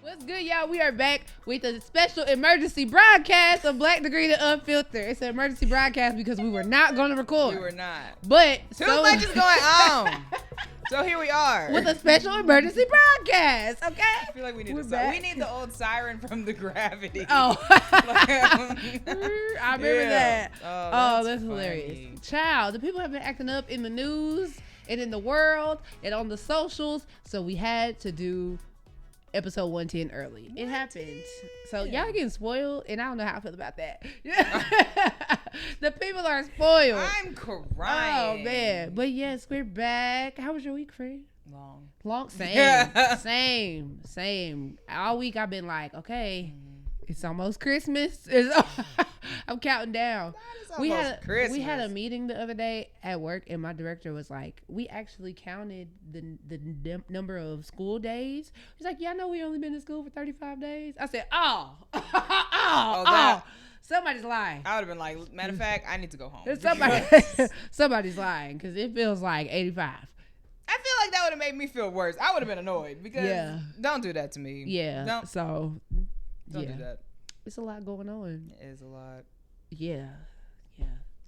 What's good, y'all? We are back with a special emergency broadcast of Black Degree to Unfiltered. It's an emergency broadcast because we were not going to record. We were not. But too much is going on. So here we are with a special emergency broadcast. Okay. I feel like we need we need the old siren from the Gravity. Oh, I remember that. Oh, that's hilarious. Child, the people have been acting up in the news and in the world and on the socials, so we had to do episode 110 early. It happened. So y'all getting spoiled, and I don't know how I feel about that. The people are spoiled. I'm crying. Oh man. But yes, we're back. How was your week, friend? Long. Same. All week I've been like, okay, it's almost Christmas. I'm counting down. We had a meeting the other day at work, and my director was like, we actually counted the number of school days. He's like, yeah, I know we only been in school for 35 days. I said, somebody's lying. I would have been like, matter of fact, I need to go home. Somebody's lying, because it feels like 85. I feel like that would have made me feel worse. I would have been annoyed because don't do that to me. Yeah. Don't do that. It's a lot going on. It is a lot. Yeah.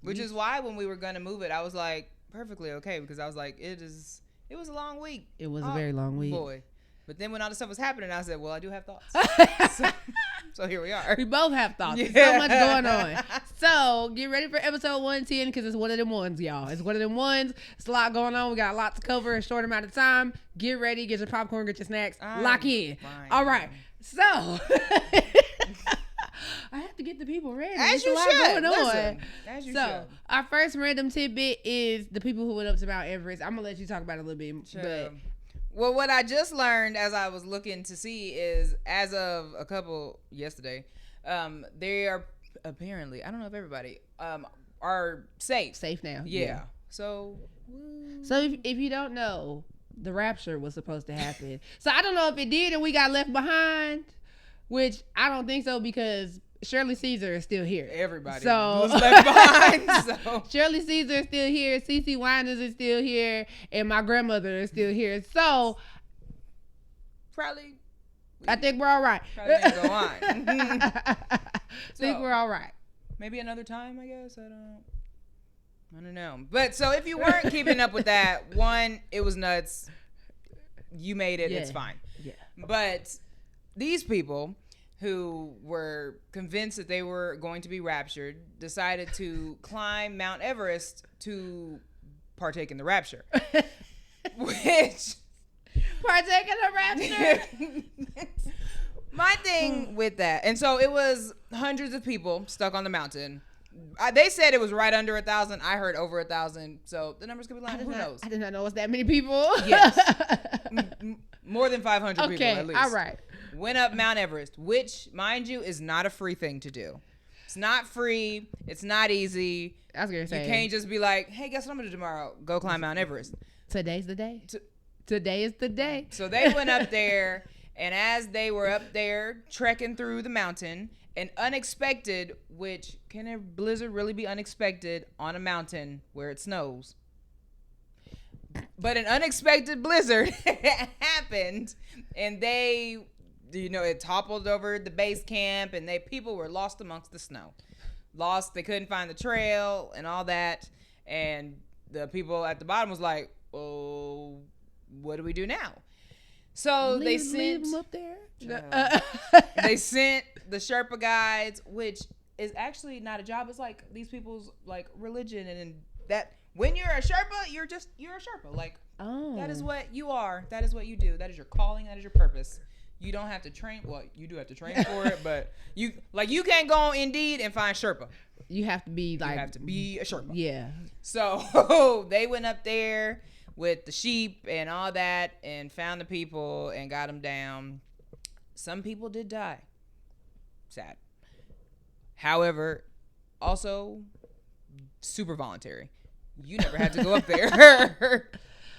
Which is why when we were gonna move it, I was like perfectly okay, because I was like, it was a long week. It was a very long week. Boy. But then when all this stuff was happening, I said, well, I do have thoughts. So here we are. We both have thoughts. Yeah. There's so much going on. So get ready for episode 110, because it's one of them ones, y'all. It's one of them ones. It's a lot going on. We got a lot to cover in a short amount of time. Get ready. Get your popcorn. Get your snacks. Lock in. Fine. All right. So I have to get the people ready. As you should. Listen, as you should. Our first random tidbit is the people who went up to Mount Everest. I'm going to let you talk about it a little bit. Sure. But well, what I just learned as I was looking to see is, as of a couple yesterday, they are apparently, I don't know if everybody, are safe. Safe now. Yeah. So if you don't know, the Rapture was supposed to happen. So I don't know if it did and we got left behind, which I don't think so, because Shirley Caesar is still here. Everybody was left behind. So Shirley Caesar is still here. CeCe Winans is still here, and my grandmother is still here. So probably, I think we're all right. Probably didn't go on. Think we're all right. Maybe another time, I guess. I don't know. But so if you weren't keeping up with that, one, it was nuts. You made it. Yeah. It's fine. Yeah. But these people who were convinced that they were going to be raptured decided to climb Mount Everest to partake in the rapture. Which partake in the rapture? My thing with that, and so it was hundreds of people stuck on the mountain. They said it was right under 1,000. I heard over 1,000. So the numbers could be lying. Who knows? I did not know it was that many people. Yes. More than 500 people at least. All right. Went up Mount Everest, which, mind you, is not a free thing to do. It's not free. It's not easy. I was going to say. You can't just be like, hey, guess what I'm going to do tomorrow? Go climb Mount Everest. Today's the day. Today is the day. So they went up there, and as they were up there trekking through the mountain, an unexpected, which can a blizzard really be unexpected on a mountain where it snows? But an unexpected blizzard happened, and they, it toppled over the base camp, and people were lost amongst the snow. They couldn't find the trail and all that, and the people at the bottom was like, oh, what do we do now? So they sent them up there. They sent the Sherpa guides, which is actually not a job. It's like these people's like religion, and that when you're a Sherpa, you're a Sherpa. Like, that is what you are. That is what you do. That is your calling. That is your purpose. You don't have to train. Well, you do have to train for it, but you can't go on Indeed and find Sherpa. You have to be like. You have to be a Sherpa. Yeah. So they went up there with the sheep and all that, and found the people and got them down. Some people did die. Sad. However, also super voluntary. You never had to go up there.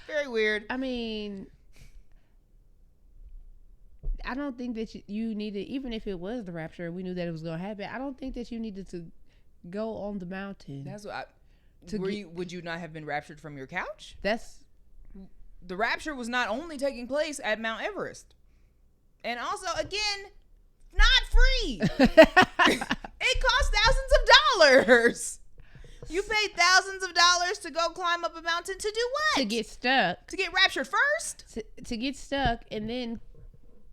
Very weird. I mean, I don't think that you needed, even if it was the rapture, we knew that it was going to happen. I don't think that you needed to go on the mountain. That's what would you not have been raptured from your couch? The rapture was not only taking place at Mount Everest. And also, again, not free. It costs thousands of dollars. You paid thousands of dollars to go climb up a mountain to do what? To get stuck. To get raptured first? To get stuck, and then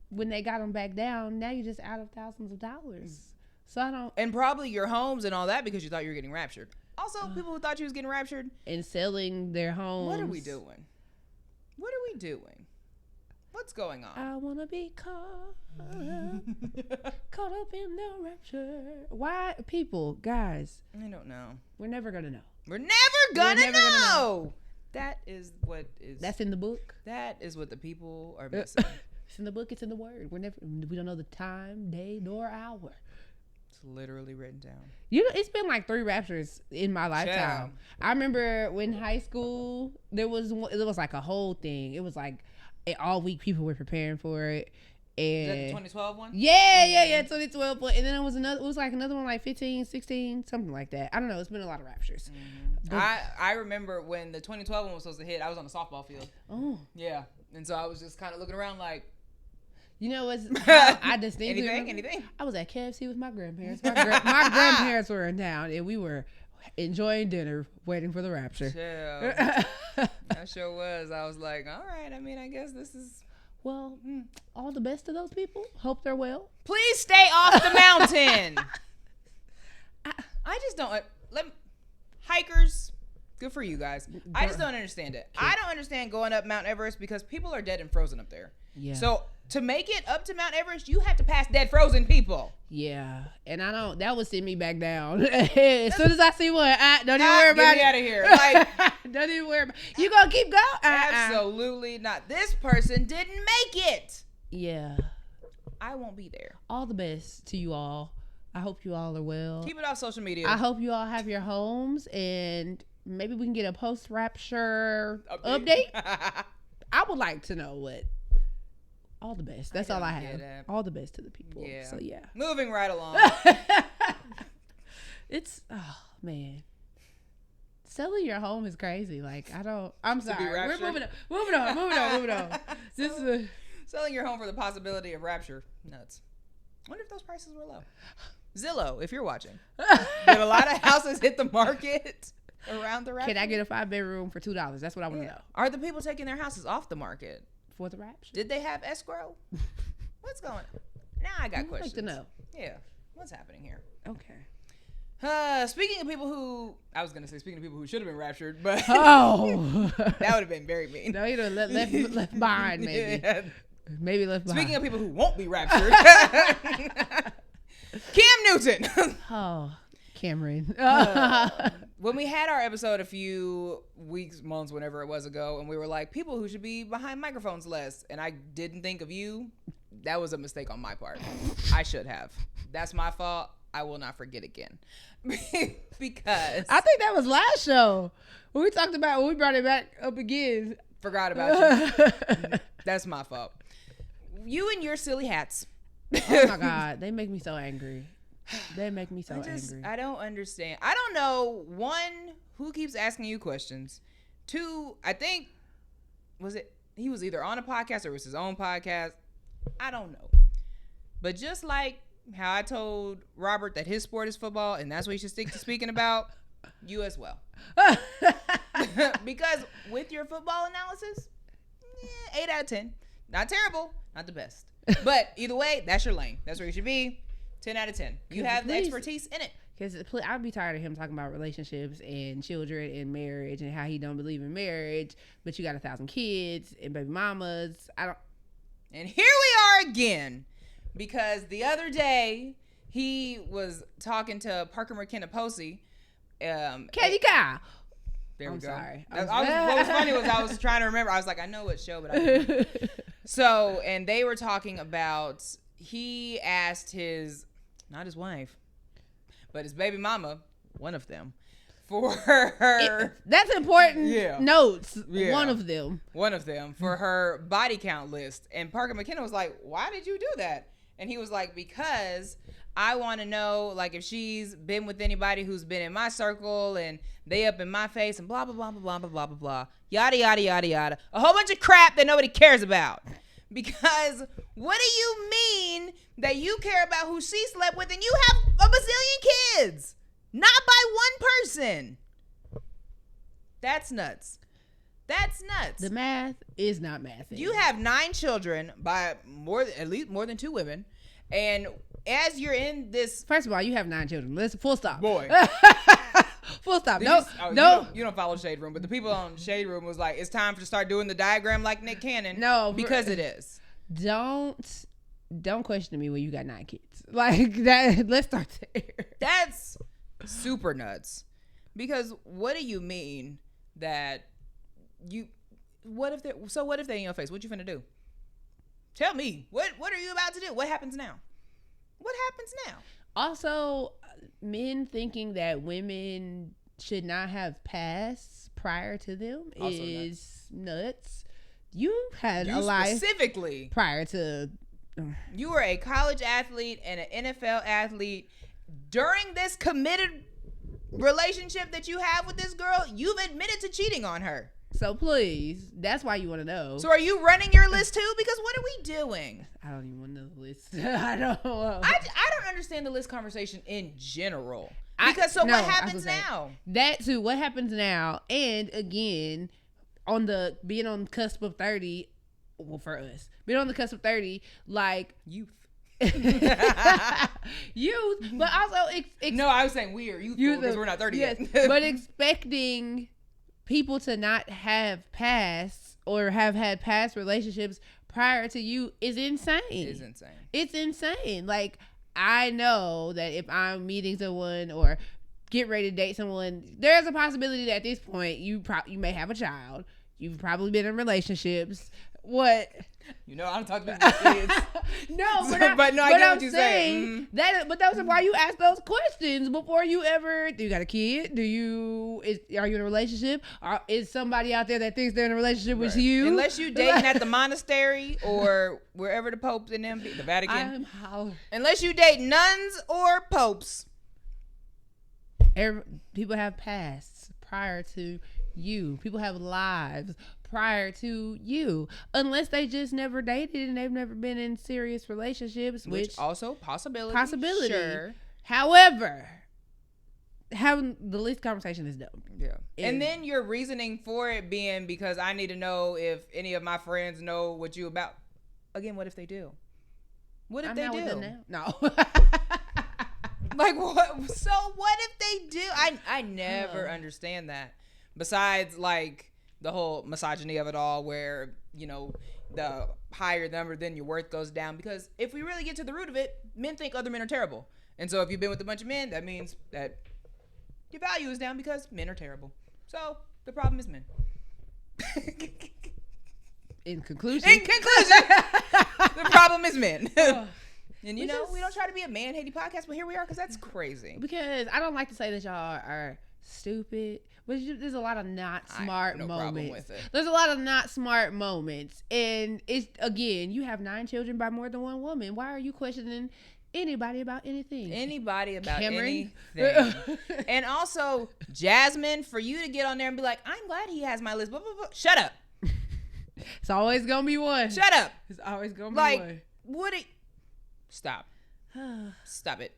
when they got them back down, now you're just out of thousands of dollars. So I don't. And probably your homes and all that because you thought you were getting raptured. Also, people who thought you was getting raptured. And selling their homes. What are we doing? What are we doing? What's going on? I want to be caught up in the rapture. Why? People, guys. I don't know. We're never going to know. We're never gonna know. That is what is. That's in the book. That is what the people are missing. It's in the book. It's in the word. We don't know the time, day, nor hour. It's literally written down. You know, it's been like 3 raptures in my lifetime. Yeah. I remember when high school, it was like a whole thing. It was like all week people were preparing for it. And is that the 2012 one? Yeah, 2012 one. And then it was another one like 15, 16, something like that. I don't know. It's been a lot of raptures. Mm-hmm. I remember when the 2012 one was supposed to hit, I was on the softball field. Oh. Yeah. And so I was just kind of looking around like, you know what's I distinctly anything? I was at KFC with my grandparents. My grandparents were in town, and we were enjoying dinner, waiting for the rapture. Yeah. That sure was. I was like, all right. I mean, I guess this is. Well, all the best to those people. Hope they're well. Please stay off the mountain. I just don't. Hikers, good for you guys. I just don't understand it. I don't understand going up Mount Everest because people are dead and frozen up there. Yeah. So to make it up to Mount Everest, you have to pass dead frozen people. Yeah, and I don't. That would send me back down. As soon as I see one, don't even worry about it. Get me out of here. Like, don't even worry about it. You gonna keep going? Absolutely not. This person didn't make it. Yeah. I won't be there. All the best to you all. I hope you all are well. Keep it off social media. I hope you all have your homes, and maybe we can get a post-rapture update. I would like to know what. All the best. That's all I have. All the best to the people. Yeah. So yeah. Moving right along. It's man. Selling your home is crazy. Like I'm sorry. We're moving on. This is selling your home for the possibility of rapture. Nuts. Wonder if those prices were low. Zillow, if you're watching. Did a lot of houses hit the market around the rapture? Can I get a 5-bedroom for $2? That's what I want to know. Are the people taking their houses off the market? For the rapture. Did they have escrow? What's going on? Now I got questions. I'd like to know. Yeah. What's happening here? Okay. Speaking of people who should have been raptured, but that would have been very mean. No, you know, left behind maybe. Yeah. Maybe left behind. Speaking of people who won't be raptured, Cam Newton. Cameron. When we had our episode a few weeks, months, whenever it was ago, and we were like, people who should be behind microphones less, and I didn't think of you, that was a mistake on my part. I should have. That's my fault. I will not forget again. Because I think that was last show. When we brought it back up again. Forgot about you. That's my fault. You and your silly hats. Oh my God. They make me so angry. They make me so angry. I don't understand. I don't know. 1, who keeps asking you questions? 2, I think, he was either on a podcast or it was his own podcast. I don't know. But just like how I told Robert that his sport is football and that's what he should stick to speaking about, you as well. Because with your football analysis, 8 out of 10. Not terrible, not the best. But either way, that's your lane. That's where you should be. 10 out of 10. You have the expertise in it. Because I'd be tired of him talking about relationships and children and marriage and how he don't believe in marriage, but you got 1,000 kids and baby mamas. And here we are again, because the other day he was talking to Parker McKenna Posey. Katie Kyle. There we go. Sorry. What was funny was I was trying to remember. I was like, I know what show, but I don't know. So, and they were talking about, he asked not his wife, but his baby mama, one of them, for her. That's important notes. Yeah. One of them. For her body count list. And Parker McKenna was like, why did you do that? And he was like, because I want to know, like, if she's been with anybody who's been in my circle and they up in my face and blah, blah, blah, blah, blah, blah, blah, blah, blah. Yada, yada, yada, yada. A whole bunch of crap that nobody cares about. Because what do you mean that you care about who she slept with and you have a bazillion kids? Not by one person. That's nuts. That's nuts. The math is not math. You have 9 children by at least more than 2 women. And as you're in this... First of all, you have 9 children. Let's full stop. Boy. Full stop. No. You don't follow Shade Room, but the people on Shade Room was like, it's time to start doing the diagram like Nick Cannon. No. Because it is. Don't question me when you got 9 kids. Like that. Let's start there. That's super nuts. Because what do you mean that what if they in your face? What you finna do? Tell me. What are you about to do? What happens now? What happens now? Also, men thinking that women should not have pasts prior to them also is nuts. You had a life specifically prior to. You were a college athlete and an NFL athlete. During this committed relationship that you have with this girl, you've admitted to cheating on her. So please, that's why you want to know. So are you running your list too? Because what are we doing? I don't even want to know the list. I don't know. I don't understand the list conversation in general. Because what happens now? That too. What happens now? And again, being on the cusp of 30, well, for us, being on the cusp of 30, like youth. Youth, but also no, I was saying we are youthful because we're not 30 yet. But expecting people to not have past or have had past relationships prior to you is insane. It's insane. Like, I know that if I'm meeting someone or get ready to date someone, there's a possibility that at this point you may have a child. You've probably been in relationships. What? You know, I don't talk to kids. No, but I get what you're saying. But those are why you ask those questions before you ever. Do you got a kid? Are you in a relationship? Is somebody out there that thinks they're in a relationship with you? Unless you dating at the monastery or wherever the popes in them, the Vatican. I'm hollering. Unless you date nuns or popes. People have pasts prior to you. People have lives prior to you, unless they just never dated and they've never been in serious relationships, which also possibility. Sure. However, having the least conversation is dumb. Yeah. And then your reasoning for it being because I need to know if any of my friends know what you about. Again, what if they do? What if they do? With them now? No. Like what? So what if they do? I never understand that. Besides, like, the whole misogyny of it all, where, you know, the higher number, then your worth goes down. Because if we really get to the root of it, men think other men are terrible. And so if you've been with a bunch of men, that means that your value is down because men are terrible. So the problem is men. In conclusion, the problem is men. And, you know, we don't try to be a man-hating podcast, but here we are because that's crazy. Because I don't like to say that y'all are stupid. But there's a lot of not smart moments. Problem with it. There's a lot of not smart moments. And it's, again, you have 9 children by more than one woman. Why are you questioning anybody about anything? Anything. And also, Jasmine, for you to get on there and be like, I'm glad he has my list. Blah, blah, blah. Shut up. It's always going to be one. Shut up. It's always going to be one. What Stop. Stop it.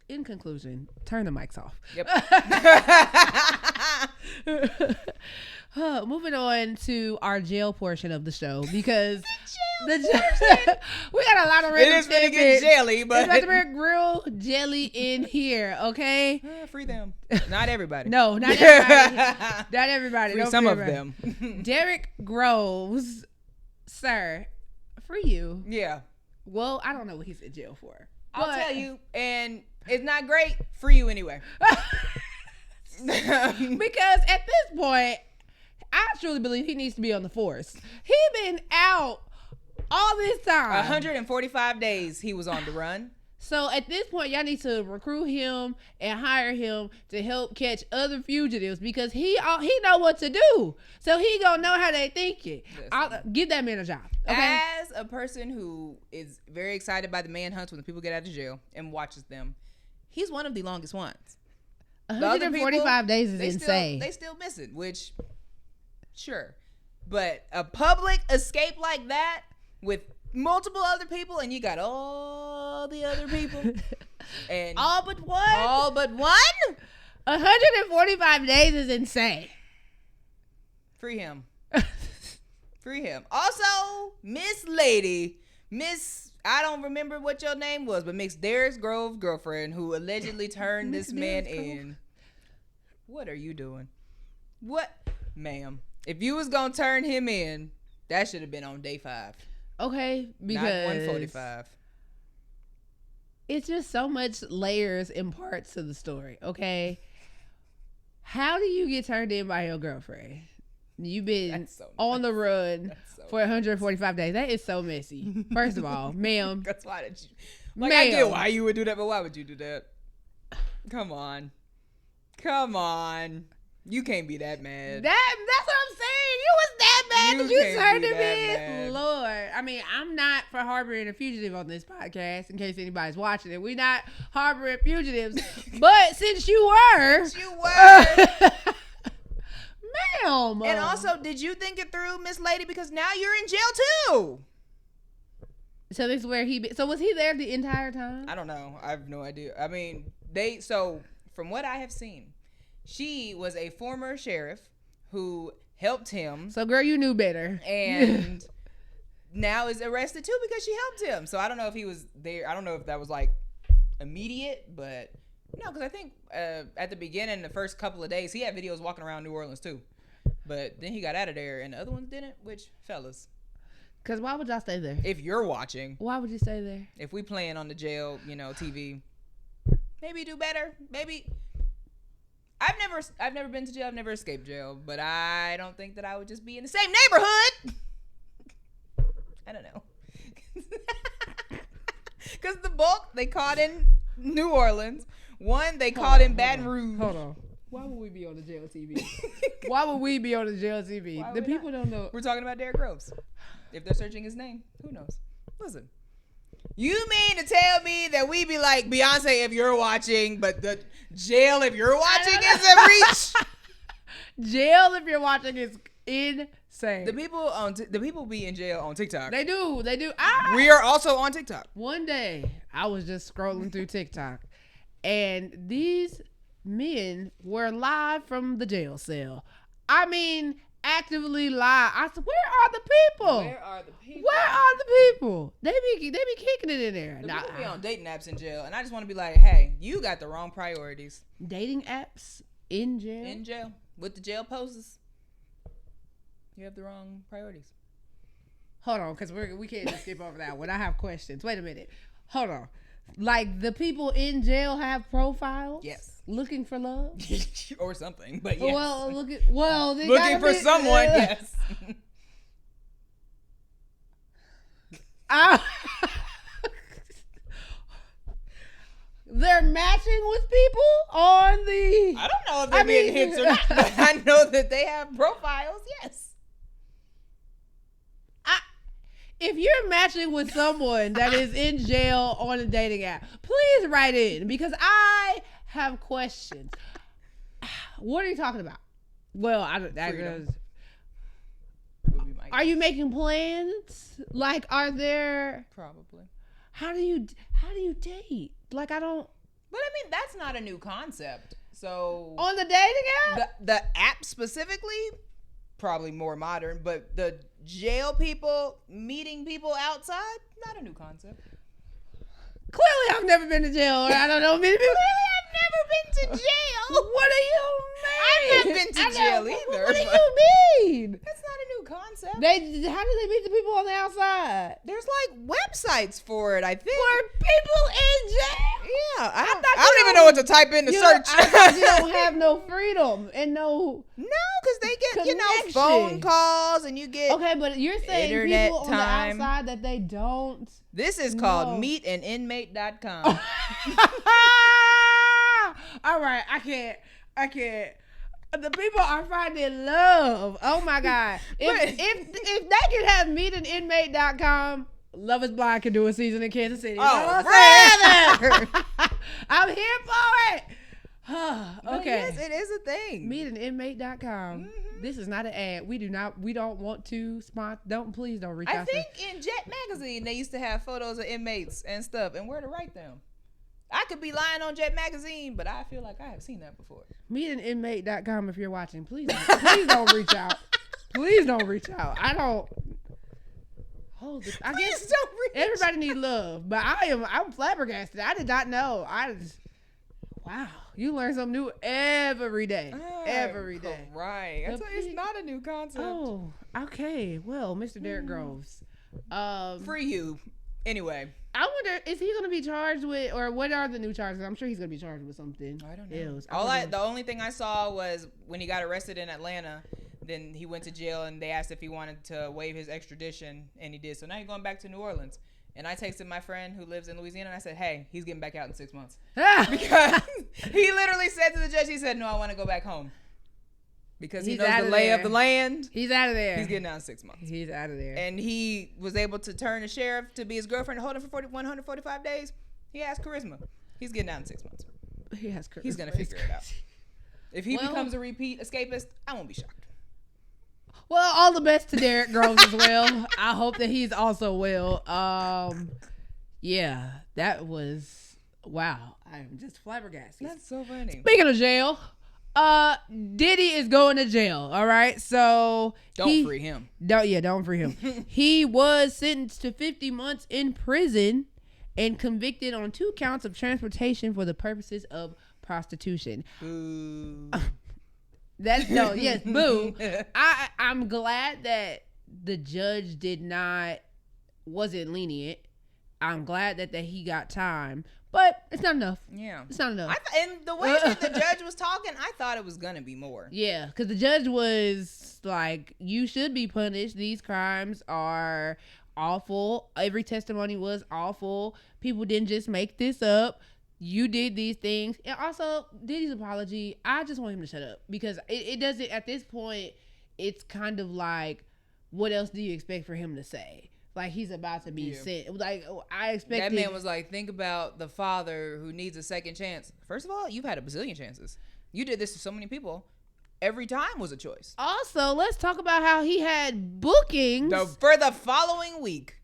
In conclusion, turn the mics off. Yep. Moving on to our jail portion of the show, because we got a lot of it is going to get jelly, but it's about to be real jelly in here. Okay, free them. Not everybody. No, not everybody. Not everybody. Free some of them. Derek Groves, sir, free you. Yeah. Well, I don't know what he's in jail for. I'll tell you, and it's not great for you anyway. Because at this point, I truly believe he needs to be on the force. He been out all this time. 145 days he was on the run. So at this point, y'all need to recruit him and hire him to help catch other fugitives, because he know what to do. So he gonna know how they thinking. I'll give that man a job. Okay? As a person who is very excited by the manhunts when the people get out of jail and watches them, he's one of the longest ones. 145 days is insane. They still miss it, which, sure. But a public escape like that, with multiple other people, and you got all the other people, and all but one. 145 days is insane. Free him. Free him. Also, Miss I don't remember what your name was, but Miss Derrick Grove's girlfriend, who allegedly turned this man in. What are you doing? What, ma'am? If you was gonna turn him in, that should have been on day 5. Okay, because not 145. It's just so much layers and parts to the story. Okay, how do you get turned in by your girlfriend? You've been on the run for 145 days. That is so messy. First of all, ma'am. That's why did you? Like, I get why you would do that, but why would you do that? Come on. You can't be that mad. That's what I'm saying. You was that mad that you turned him in. Lord. I mean, I'm not for harboring a fugitive on this podcast, in case anybody's watching it. We're not harboring fugitives. But since you were. Ma'am. And also, did you think it through, Miss Lady? Because now you're in jail too. So this is where so was he there the entire time? I don't know. I have no idea. I mean, from what I have seen, she was a former sheriff who helped him. So girl, you knew better. And now is arrested too because she helped him. So I don't know if he was there. I don't know if that was like immediate, but no, because I think at the beginning, the first couple of days, he had videos walking around New Orleans too. But then he got out of there, and the other ones didn't. Which, fellas, because why would y'all stay there? If you're watching, why would you stay there? If we playing on the jail, TV, maybe do better. Maybe. I've never been to jail. I've never escaped jail, but I don't think that I would just be in the same neighborhood. I don't know. Because the bulk they caught in New Orleans. One they caught in Baton Rouge. Hold on. Why would we be on the jail TV? Why would we be on the jail TV? The people don't know. We're talking about Derrick Groves. If they're searching his name, who knows? Listen. You mean to tell me that we be like Beyonce if you're watching, but the jail if you're watching is a reach? Jail if you're watching is insane. The people be in jail on TikTok. They do. We are also on TikTok. One day I was just scrolling through TikTok, and these men were live from the jail cell. I mean, actively live. I said, where are the people? They be kicking it in there. The people be on dating apps in jail, and I just want to be like, hey, you got the wrong priorities. Dating apps in jail? In jail. With the jail poses. You have the wrong priorities. Hold on, because we can't just skip over that one. I have questions. Wait a minute. Hold on. Like, the people in jail have profiles? Yes. Looking for love? Or something, but yes. Looking for someone, yes. They're matching with people on the... I don't know if they're being hits or not, but I know that they have profiles, yes. If you're matching with someone that is in jail on a dating app, please write in, because I have questions. What are you talking about? Well, are you making plans? Like, are there... Probably. How do you date? Like, I don't... But I mean, that's not a new concept. So... On the dating app? The app specifically... Probably more modern, but the jail people meeting people outside, not a new concept. Clearly, I've never been to jail, or I don't know many people. Clearly, I've never been to jail. What do you mean? I've never been to jail either. What do you mean? That's not a new concept. How do they meet the people on the outside? There's like websites for it, I think. For people in jail? Yeah. I don't even know what to type in to search. I thought you don't have no freedom and no... No, because they get, connection. Phone calls and you get... Okay, but you're saying internet people time. On the outside that they don't... This is called meetanninmate.com. All right, I can't. The people are finding love. Oh my God. If they could have meetanninmate.com, Love is Blind can do a season in Kansas City. Oh, brother! I'm here for it. Okay. Yes, it is a thing. Meetanninmate.com. Mm-hmm. This is not an ad. We don't want to sponsor. Please don't reach out. I think in Jet Magazine they used to have photos of inmates and stuff and where to write them. I could be lying on Jet Magazine, but I feel like I have seen that before. Meetinginmate.com if you're watching. Please don't reach out. Please don't reach out. I don't. I guess everybody needs love, but I'm flabbergasted. I did not know. Wow, you learn something new every day. Every day. Right. It's not a new concept. Oh, okay. Well, Mr. Derek Groves. Free you. Anyway. I wonder, is he going to be charged with, or what are the new charges? I'm sure he's going to be charged with something. I don't know. The only thing I saw was when he got arrested in Atlanta, then he went to jail and they asked if he wanted to waive his extradition, and he did. So now he's going back to New Orleans. And I texted my friend who lives in Louisiana and I said, hey, he's getting back out in 6 months. Because he literally said to the judge, he said, no, I want to go back home. Because he knows the lay of the land. He's out of there. He's getting out in 6 months. He's out of there. And he was able to turn the sheriff to be his girlfriend and hold him for 145 days. He has charisma. He's getting out in 6 months. He has charisma. He's going to figure it out. If he becomes a repeat escapist, I won't be shocked. Well, all the best to Derek Groves as well. I hope that he's also well. Yeah, that was, wow. I'm just flabbergasted. That's so funny. Speaking of jail, Diddy is going to jail. All right, so don't free him. Don't free him. He was sentenced to 50 months in prison and convicted on 2 counts of transportation for the purposes of prostitution. Boo. Boo. I'm glad that the judge wasn't lenient. I'm glad that he got time, but it's not enough. Yeah, it's not enough. And the way that the judge was talking, I thought it was gonna be more. Yeah, because the judge was like, "You should be punished. These crimes are awful. Every testimony was awful. People didn't just make this up. You did these things." And also, Diddy's apology, I just want him to shut up, because it doesn't, at this point, it's kind of like, what else do you expect for him to say? Like, he's about to be sent. Like, I expected. That man was like, think about the father who needs a second chance. First of all, you've had a bazillion chances. You did this to so many people. Every time was a choice. Also, let's talk about how he had bookings for the following week.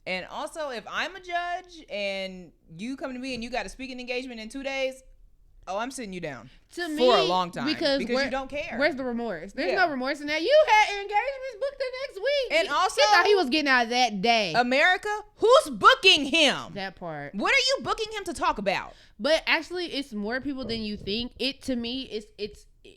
And also, if I'm a judge and you come to me and you got a speaking engagement in 2 days, I'm sitting you down for a long time because you don't care. Where's the remorse? There's no remorse in that. You had engagements booked the next week. And also, he thought he was getting out that day. America, who's booking him? That part. What are you booking him to talk about? But actually, it's more people than you think. To me,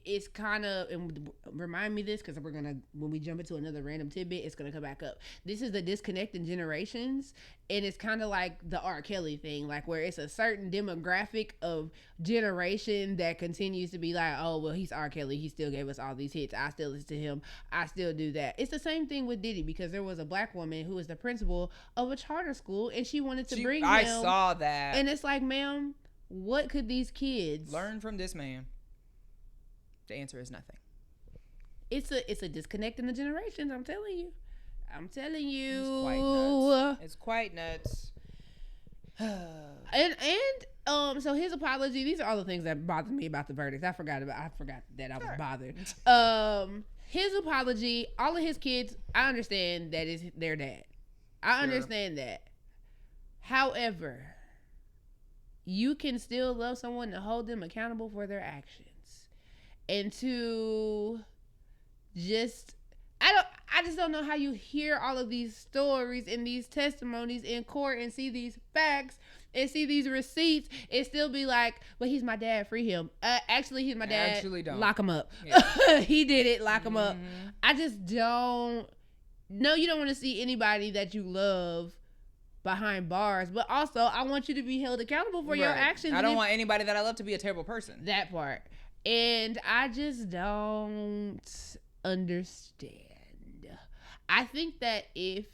it's kind of, and remind me this, because when we jump into another random tidbit, it's going to come back up. This is the disconnect in generations, and it's kind of like the R. Kelly thing, like where it's a certain demographic of generation that continues to be like, oh, well, he's R. Kelly, he still gave us all these hits, I still listen to him, I still do that. It's the same thing with Diddy, because there was a black woman who was the principal of a charter school, and she wanted to bring him. I saw that. And it's like, ma'am, what could these kids learn from this man? The answer is nothing. It's a disconnect in the generations. I'm telling you. It's quite nuts. and so his apology. These are all the things that bothered me about the verdict. I forgot that I was bothered. His apology. All of his kids. I understand that is their dad. I understand that. However, you can still love someone to hold them accountable for their actions. And to just, I just don't know how you hear all of these stories and these testimonies in court and see these facts and see these receipts and still be like, well, he's my dad, free him. Actually, he's my dad. Actually, don't. Lock him up. Yeah. He did it. Lock him up. I just don't. No, you don't want to see anybody that you love behind bars, but also I want you to be held accountable for your actions. I don't want anybody that I love to be a terrible person. That part. And I just don't understand. I think that I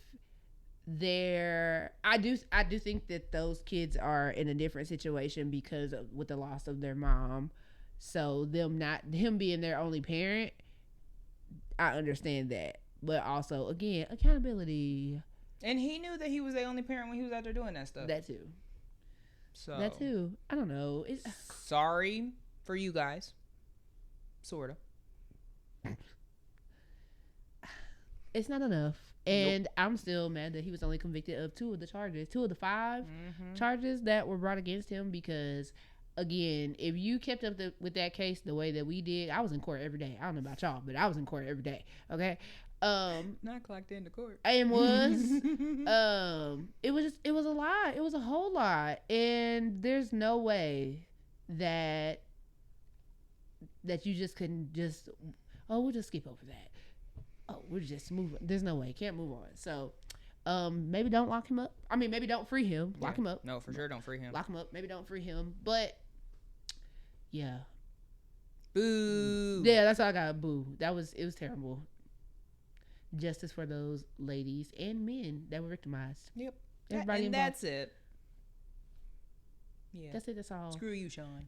do think that those kids are in a different situation because with the loss of their mom. So him being their only parent, I understand that. But also, again, accountability. And he knew that he was the only parent when he was out there doing that stuff. That too. I don't know. Sorry for you guys. Sorta. It's not enough. And I'm still mad that he was only convicted of 2 of the 5 charges that were brought against him because, again, if you kept up with that case the way that we did, I was in court every day. I don't know about y'all, but I was in court every day. Okay. Not clocked into court. It was. It was a lot. It was a whole lot. And there's no way that you just couldn't just, we'll just skip over that. We're just moving. There's no way. Can't move on. So, maybe don't lock him up. I mean, maybe don't free him. Lock him up. No, for sure don't free him. Lock him up. Maybe don't free him. But, yeah. Boo. Yeah, that's all I got. Boo. It was terrible. Justice for those ladies and men that were victimized. Yep. Everybody and that's it. Yeah. That's it. That's all. Screw you, Sean.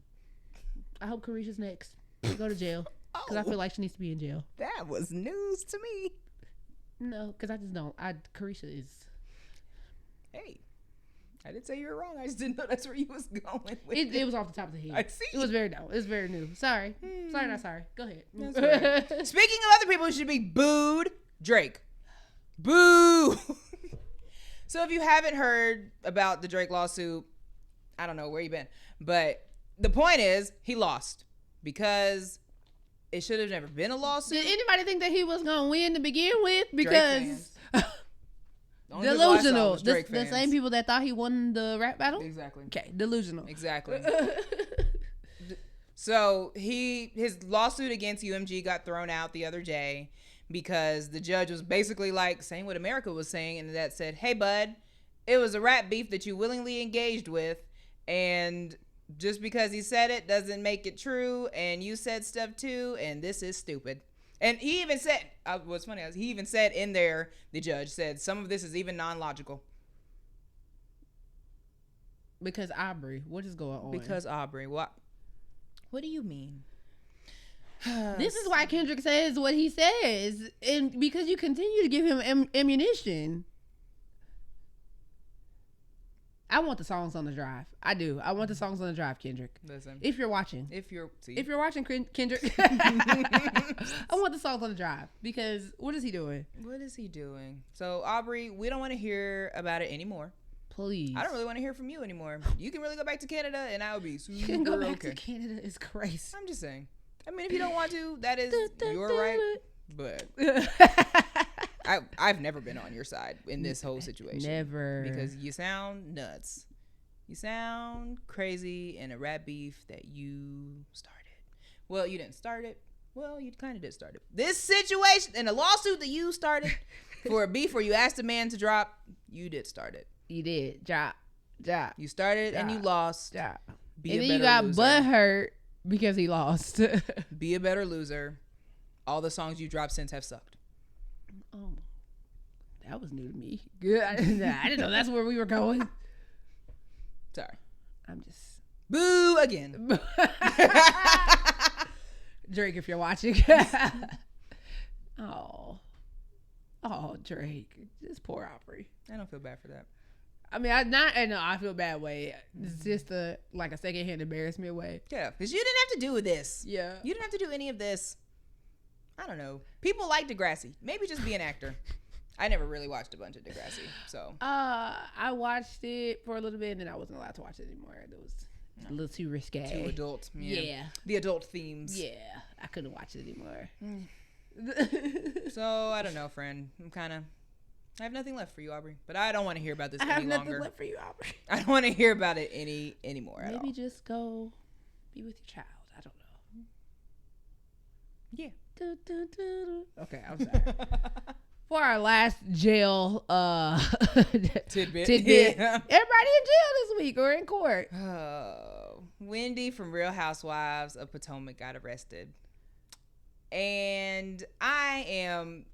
I hope Carisha's next. Go to jail. Because I feel like she needs to be in jail. That was news to me. No, because I just don't. Carisha is. Hey, I didn't say you were wrong. I just didn't know that's where you was going with it was off the top of the head. I see. It was very new. It was very new. Sorry. Sorry, not sorry. Go ahead. That's right. Speaking of other people who should be booed, Drake. Boo! So if you haven't heard about the Drake lawsuit, I don't know where you been. But the point is, he lost. Because it should have never been a lawsuit. Did anybody think that he was going to win to begin with? Because delusional. The same people that thought he won the rap battle? Exactly. Okay, delusional. Exactly. So his lawsuit against UMG got thrown out the other day because the judge was basically like saying what America was saying, and that said, hey, bud, it was a rap beef that you willingly engaged with, and just because he said it doesn't make it true, and you said stuff too, and this is stupid. And he even said, what's funny is he even said in there, the judge said, some of this is even non-logical. Because Aubrey, what is going on? Because Aubrey, what do you mean? This is why Kendrick says what he says, and because you continue to give him ammunition. I want the songs on the drive. I do. I want the songs on the drive, Kendrick. Listen. If you're watching. If you're watching, Kendrick. I want the songs on the drive. Because what is he doing? What is he doing? So, Aubrey, we don't want to hear about it anymore. Please. I don't really want to hear from you anymore. You can really go back to Canada and I'll be super You can go back to Canada. It's crazy. I'm just saying. I mean, if you don't want to, that is your right. But I've never been on your side in this whole situation. Never. Because you sound nuts. You sound crazy in a rap beef that you started. Well, you didn't start it. Well, you kind of did start it. This situation, in a lawsuit that you started for a beef where you asked a man to drop, you did start it. You did. Drop. You started and you lost. Drop. Be and a then you better got loser. butt hurt because he lost. Be a better loser. All the songs you dropped since have sucked. Oh, that was new to me. Good. I didn't know that's where we were going. Sorry. I'm just. Boo again. Drake, if you're watching. Oh, Drake. Just poor Aubrey. I don't feel bad for that. I mean, I feel a bad way. It's just a secondhand embarrassment way. Yeah, because you didn't have to do with this. Yeah. You didn't have to do any of this. I don't know. People like Degrassi. Maybe just be an actor. I never really watched a bunch of Degrassi, so. I watched it for a little bit, and then I wasn't allowed to watch it anymore. It was a little too risque. Too adult. Yeah. The adult themes. Yeah. I couldn't watch it anymore. So, I don't know, friend. I have nothing left for you, Aubrey. But I don't want to hear about this any longer. I have nothing left for you, Aubrey. I don't want to hear about it anymore at all. Maybe just go be with your child. I don't know. Yeah. Okay, I'm sorry. For our last jail tidbit. Yeah. Everybody in jail this week or in court. Oh, Wendy from Real Housewives of Potomac got arrested. And I am,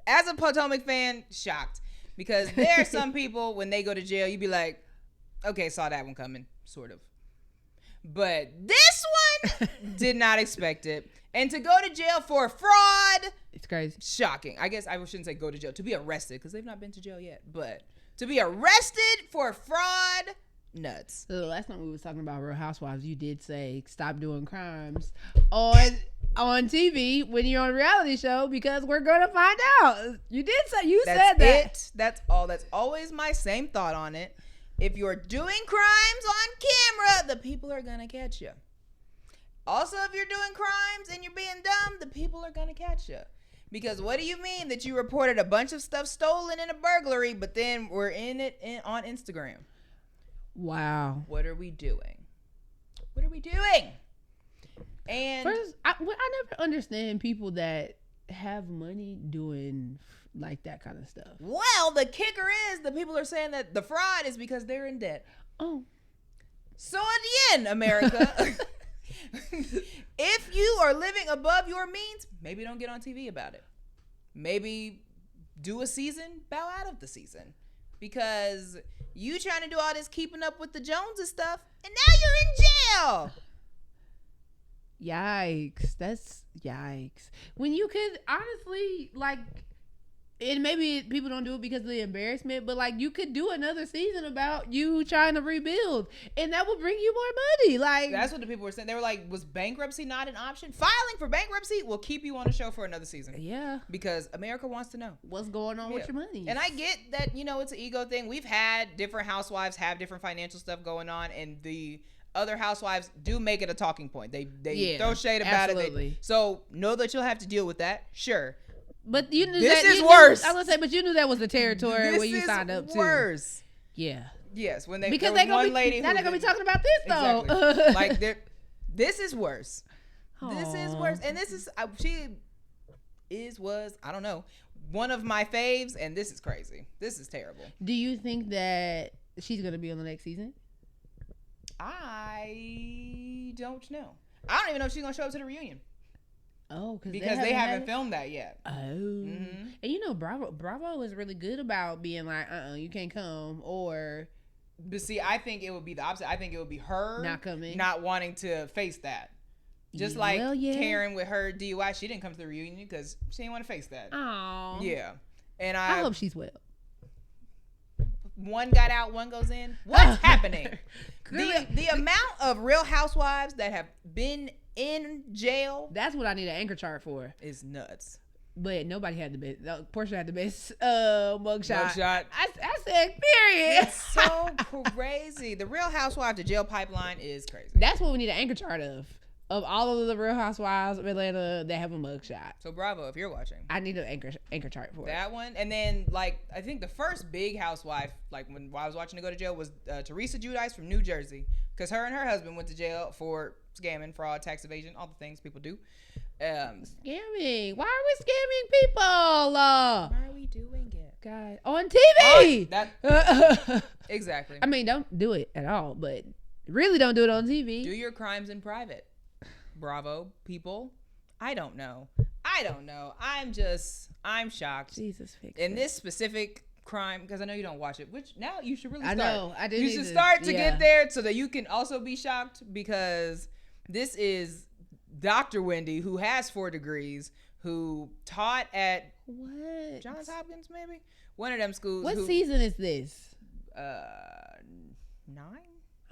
as a Potomac fan, shocked. Because there are some people, when they go to jail, you be like, okay, saw that one coming, sort of. But this one, did not expect it. And to go to jail for fraud, it's crazy. Shocking. I guess I shouldn't say go to jail. To be arrested, because they've not been to jail yet. But to be arrested for fraud, nuts. So the last time we was talking about Real Housewives, you did say stop doing crimes on on TV when you're on a reality show because we're gonna find out. You said that. That's all. That's always my same thought on it. If you're doing crimes on camera, the people are gonna catch you. Also, if you're doing crimes and you're being dumb, the people are gonna catch you. Because what do you mean that you reported a bunch of stuff stolen in a burglary, but then we're on Instagram? Wow. What are we doing? What are we doing? And first, I never understand people that have money doing like that kind of stuff. Well, the kicker is the people are saying that the fraud is because they're in debt. Oh. So in the end, America, if you are living above your means, maybe don't get on TV about it. Maybe do a season, bow out of the season. Because you trying to do all this keeping up with the Joneses stuff, and now you're in jail. Yikes. That's yikes. When you could honestly, like, and maybe people don't do it because of the embarrassment, but like you could do another season about you trying to rebuild, and that will bring you more money. Like, that's what the people were saying. They were like, was bankruptcy not an option? Filing for bankruptcy will keep you on the show for another season. Yeah. Because America wants to know what's going on with your money. And I get that, you know, it's an ego thing. We've had different housewives have different financial stuff going on, and the other housewives do make it a talking point. They throw shade about it. So know that you'll have to deal with that. Sure. But you knew this that is worse. I was gonna say, but you knew that was the territory where you signed up to. Worse. Yeah. Yes, when because they're gonna be talking about this though. Exactly. Like this is worse. Aww. This is worse, and this is was I don't know, one of my faves, and this is crazy. This is terrible. Do you think that she's gonna be on the next season? I don't know. I don't even know if she's gonna show up to the reunion. Oh, because they haven't filmed that yet. Oh, and you know, Bravo is really good about being like, you can't come, or. But see, I think it would be the opposite. I think it would be her not coming, not wanting to face that. Just like Karen with her DUI, she didn't come to the reunion because she didn't want to face that. Oh, yeah. And I hope she's well. One got out, one goes in. What's happening? The amount of Real Housewives that have been in jail. That's what I need an anchor chart for. Is nuts. But nobody had the best. Portia had the best mugshot. I said, period. It's so crazy. The Real Housewives to jail pipeline is crazy. That's what we need an anchor chart of. Of all of the Real Housewives of Atlanta that have a mugshot. So Bravo, if you're watching. I need an anchor chart for that one. And then, like, I think the first big housewife, like, when I was watching to go to jail, was Teresa Giudice from New Jersey. Because her and her husband went to jail for scamming, fraud, tax evasion, all the things people do. Scamming. Why are we scamming people? Why are we doing it? God, on TV. Exactly. I mean, don't do it at all, but really don't do it on TV. Do your crimes in private. Bravo, people. I don't know. I'm shocked. Jesus, fix in this specific crime, because I know you don't watch it, which now you should really start. I know. I do. You should start to get there so that you can also be shocked, because this is Dr. Wendy, who has 4 degrees, who taught at Johns Hopkins, maybe one of them schools. What season is this? 9.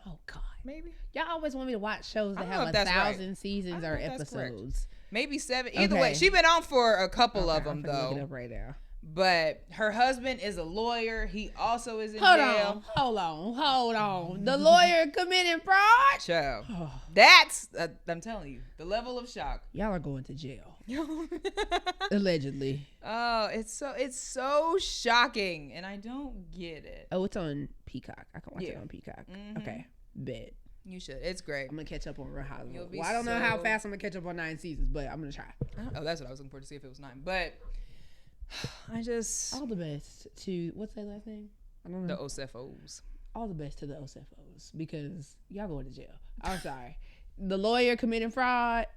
Oh God, maybe. Y'all always want me to watch shows that have 1,000 seasons or episodes. Maybe 7. Either way, she's been on for a couple of them though. Look it up right now. But her husband is a lawyer. He also is in jail. Hold on. The lawyer committing fraud? Child. That's, I'm telling you, the level of shock. Y'all are going to jail. Allegedly. Oh, it's so shocking, and I don't get it. Oh, it's on Peacock. I can watch it on Peacock. Mm-hmm. Okay, bet. You should. It's great. I'm gonna catch up on Real Housewives. Well, I don't know how fast I'm gonna catch up on 9 seasons, but I'm gonna try. Oh, that's what I was looking for, to see if it was 9. But I just all the best to what's that last name? I don't know. The OSEFOs. All the best to the OSEFOs, because y'all going to jail. I'm sorry. The lawyer committing fraud.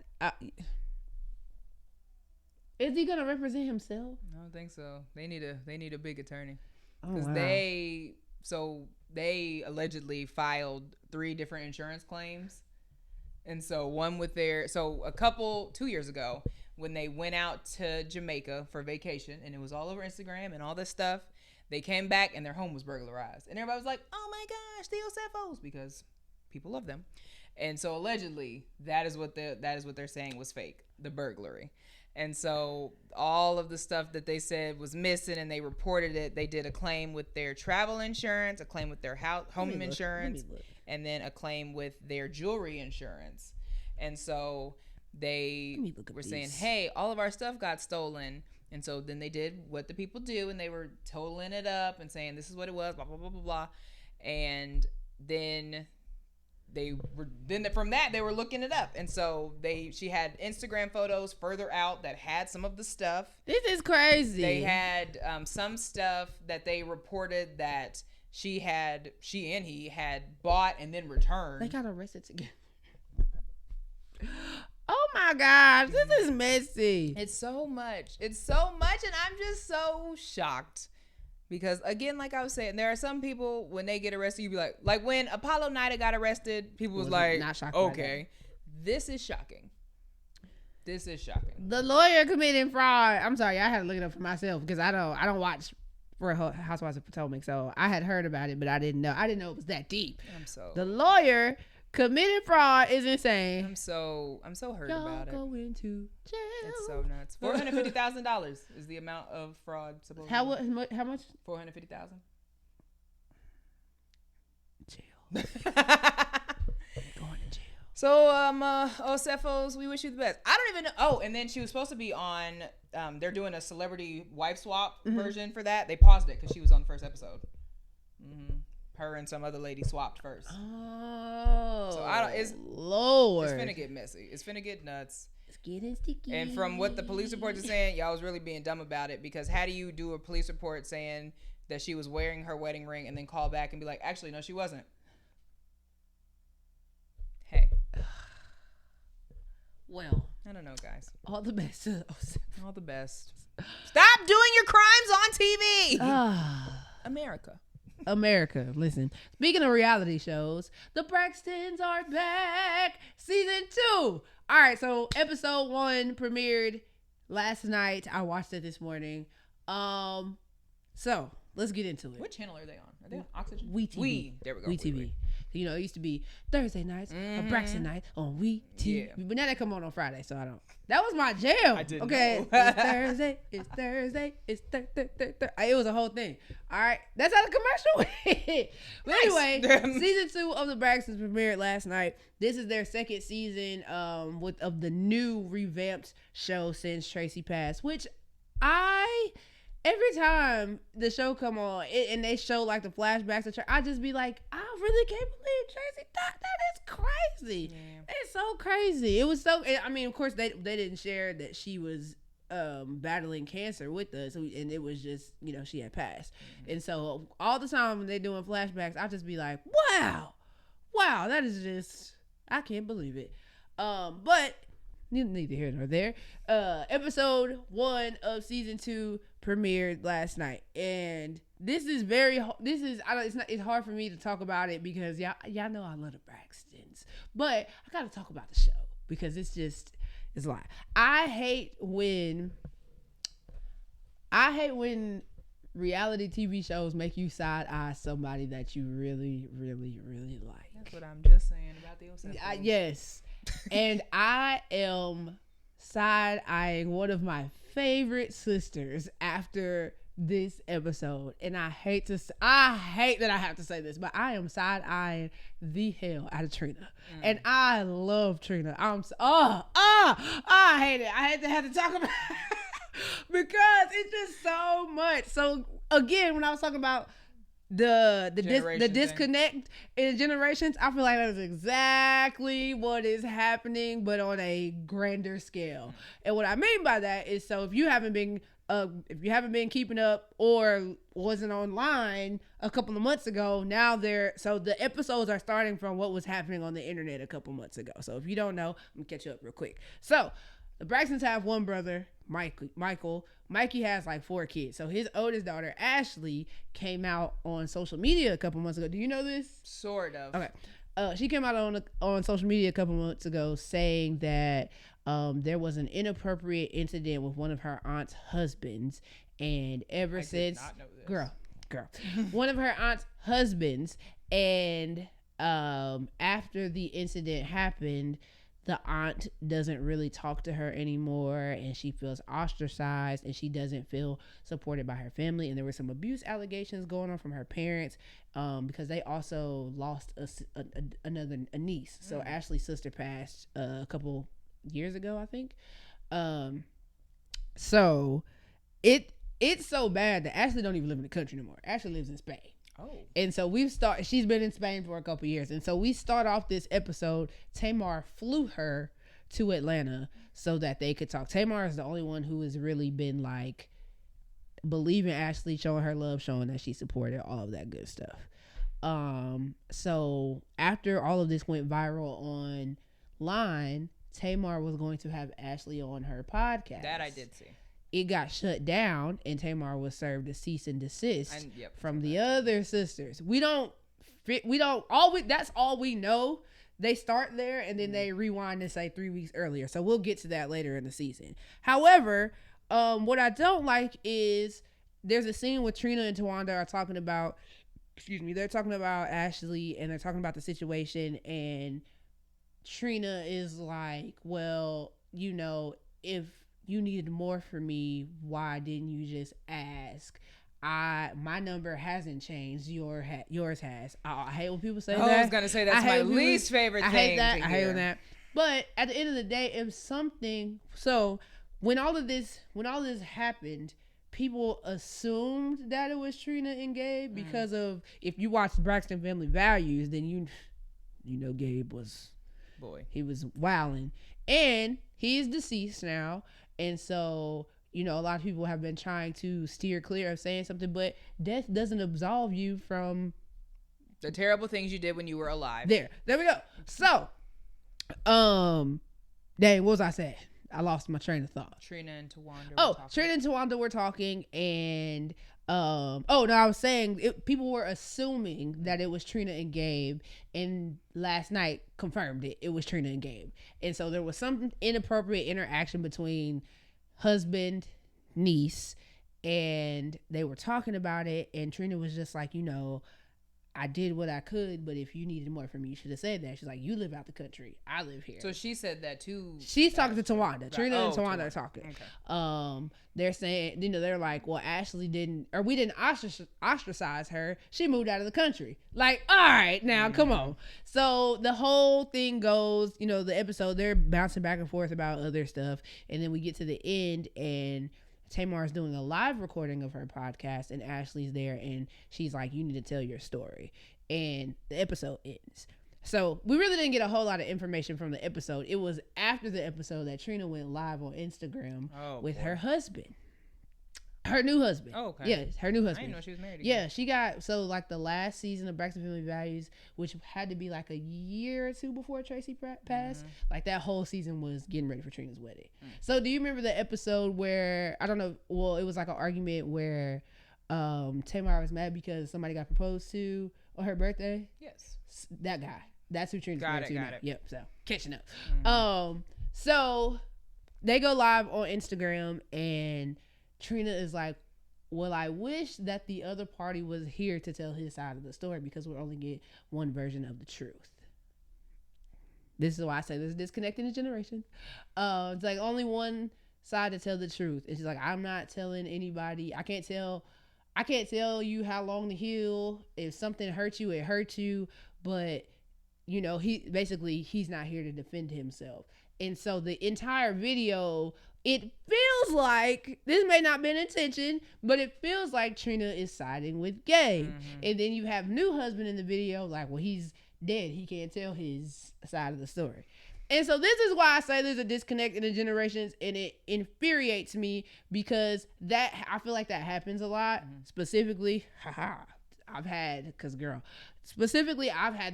Is he gonna represent himself? I don't think so. They need a big attorney, because they allegedly filed 3 different insurance claims, and so one with a couple 2 years ago, when they went out to Jamaica for vacation, and it was all over Instagram and all this stuff, they came back and their home was burglarized, and everybody was like, "Oh my gosh, the OSEFOs," because people love them. And so allegedly, that is what they're saying was fake, the burglary. And so all of the stuff that they said was missing, and they reported it. They did a claim with their travel insurance, a claim with their home insurance, and then a claim with their jewelry insurance. And so they were saying, hey, all of our stuff got stolen. And so then they did what the people do, and they were totaling it up and saying this is what it was, blah, blah, blah, blah, blah. And then from that they were looking it up, and so she had Instagram photos further out that had some of the stuff. This is crazy. They had some stuff that they reported that he had bought and then returned. They got arrested together. Oh my gosh, this is messy. It's so much, and I'm just so shocked. Because, again, like I was saying, there are some people, when they get arrested, you be like when Apollo Nida got arrested, people was like, not shocked, okay, this is shocking. This is shocking. The lawyer committing fraud. I'm sorry, I had to look it up for myself because I don't watch Real Housewives of Potomac, so I had heard about it, but I didn't know it was that deep. The lawyer committing fraud is insane. I'm so hurt about it. Y'all go into jail. It's so nuts. $450,000 is the amount of fraud supposedly. How much? $450,000. Jail. Going to jail. So Cephos, we wish you the best. I don't even know. Oh, and then she was supposed to be on. They're doing a celebrity wife swap version for that. They paused it because she was on the first episode. Her and some other lady swapped first. Oh, so Lord, it's finna get messy. It's finna get nuts. It's getting sticky. And from what the police report is saying, y'all was really being dumb about it, because how do you do a police report saying that she was wearing her wedding ring and then call back and be like, actually, no, she wasn't? Hey. Well, I don't know, guys. All the best. All the best. Stop doing your crimes on TV. America, listen. Speaking of reality shows, the Braxtons are back. Season 2. All right, so episode 1 premiered last night. I watched it this morning. So let's get into it. What channel are they on? Are they on Oxygen? We. There we go. We TV. You know, it used to be Thursday nights, a Braxton night on We TV. Yeah. But now they come on Friday, so I don't. That was my jam. I didn't know. It's Thursday. It was a whole thing. All right. That's how the commercial went. But anyway, season 2 of the Braxtons premiered last night. This is their second season of the new revamped show since Tracy passed, which every time the show come on and they show like the flashbacks of Tracy, I just be like, I really can't believe Tracy died. That is crazy. Yeah. It's so crazy. It was so. I mean, of course they didn't share that she was battling cancer with us, and it was just, you know, she had passed. Mm-hmm. And so all the time when they're doing flashbacks, I just be like, wow, that is just, I can't believe it. But neither here nor there. Episode 1 of season 2 premiered last night, and it's hard for me to talk about it because y'all know I love the Braxtons, but I gotta talk about the show because it's a lot. I hate when reality TV shows make you side eye somebody that you really, really, really like. That's what I'm just saying about the Osef. Yes. And I am side eyeing one of my favorite sisters after this episode, and I hate that I have to say this, but I am side eyeing the hell out of Trina, and I love Trina. I hate it. I hate to have to talk about it because it's just so much. So again, when I was talking about the disconnect in generations, I feel like that is exactly what is happening, but on a grander scale. And what I mean by that is, so if you haven't been keeping up or wasn't online a couple of months ago, so the episodes are starting from what was happening on the internet a couple months ago. So if you don't know, I'm gonna catch you up real quick. So the Braxtons have one brother, Michael. Mikey has like 4 kids. So his oldest daughter, Ashley, came out on social media a couple months ago. Do you know this? Sort of. Okay. She came out on social media a couple months ago saying that there was an inappropriate incident with one of her aunt's husbands, and one of her aunt's husbands, and after the incident happened, the aunt doesn't really talk to her anymore, and she feels ostracized, and she doesn't feel supported by her family. And there were some abuse allegations going on from her parents, because they also lost another niece. So Ashley's sister passed a couple years ago, I think. So it's so bad that Ashley don't even live in the country anymore. Ashley lives in Spain. Oh. And so she's been in Spain for a couple years. And so we start off this episode, Tamar flew her to Atlanta so that they could talk. Tamar is the only one who has really been like believing Ashley, showing her love, showing that she supported, all of that good stuff. So after all of this went viral online, Tamar was going to have Ashley on her podcast. That I did see. It got shut down, and Tamar was served a cease and desist from the other sisters. That's all we know. They start there, and then they rewind and say 3 weeks earlier. So we'll get to that later in the season. However, what I don't like is there's a scene where Trina and Tawanda are talking about, they're talking about Ashley, and they're talking about the situation, and Trina is like, well, if you needed more from me, why didn't you just ask? My number hasn't changed. Yours has. I hate when people say that. I was gonna say that's my least favorite thing. I hate that. I hate that. But at the end of the day, if something, so when all this happened, people assumed that it was Trina and Gabe because of, if you watch Braxton Family Values, then you know Gabe was, he was wilding, and he is deceased now. And so, a lot of people have been trying to steer clear of saying something, but death doesn't absolve you from the terrible things you did when you were alive. There we go. So, dang, what was I saying? I lost my train of thought. Trina and Tawanda were talking, and I was saying people were assuming that it was Trina and Gabe, and last night confirmed it was Trina and Gabe. And so there was some inappropriate interaction between husband, niece, and they were talking about it, and Trina was just like, I did what I could, but if you needed more from me, you should have said that. She's like, you live out the country, I live here. So she said that too. She's talking to Tawanda. Trina and Tawanda are talking. Okay. They're saying, they're like, well, Ashley we didn't ostracize her. She moved out of the country. Like, all right, now come on. So the whole thing goes, the episode, they're bouncing back and forth about other stuff, and then we get to the end, and Tamar's doing a live recording of her podcast, and Ashley's there, and she's like, you need to tell your story. And the episode ends. So we really didn't get a whole lot of information from the episode. It was after the episode that Trina went live on Instagram with her husband. Her new husband. Oh, okay. Yeah, her new husband. I didn't know she was married again. Yeah, she got, the last season of Braxton Family Values, which had to be like a year or two before Tracy passed, like that whole season was getting ready for Trina's wedding. So do you remember the episode where, I don't know, well, it was like an argument where Tamar was mad because somebody got proposed to on her birthday? Yes. That guy. That's who Trina's married to. Got it. Yep, so catching up. So they go live on Instagram, and Trina is like, well, I wish that the other party was here to tell his side of the story, because we'll only get one version of the truth. This is why I say there's a disconnect in the generation. It's like only one side to tell the truth. It's just like, I'm not telling anybody. I can't tell you how long to heal. If something hurt you, it hurt you. But, he's not here to defend himself. And so the entire video, it feels like, this may not have been intention, but it feels like Trina is siding with Gabe. And then you have new husband in the video, like, well, he's dead. He can't tell his side of the story. And so this is why I say there's a disconnect in the generations, and it infuriates me, because I feel like that happens a lot. Specifically, I've had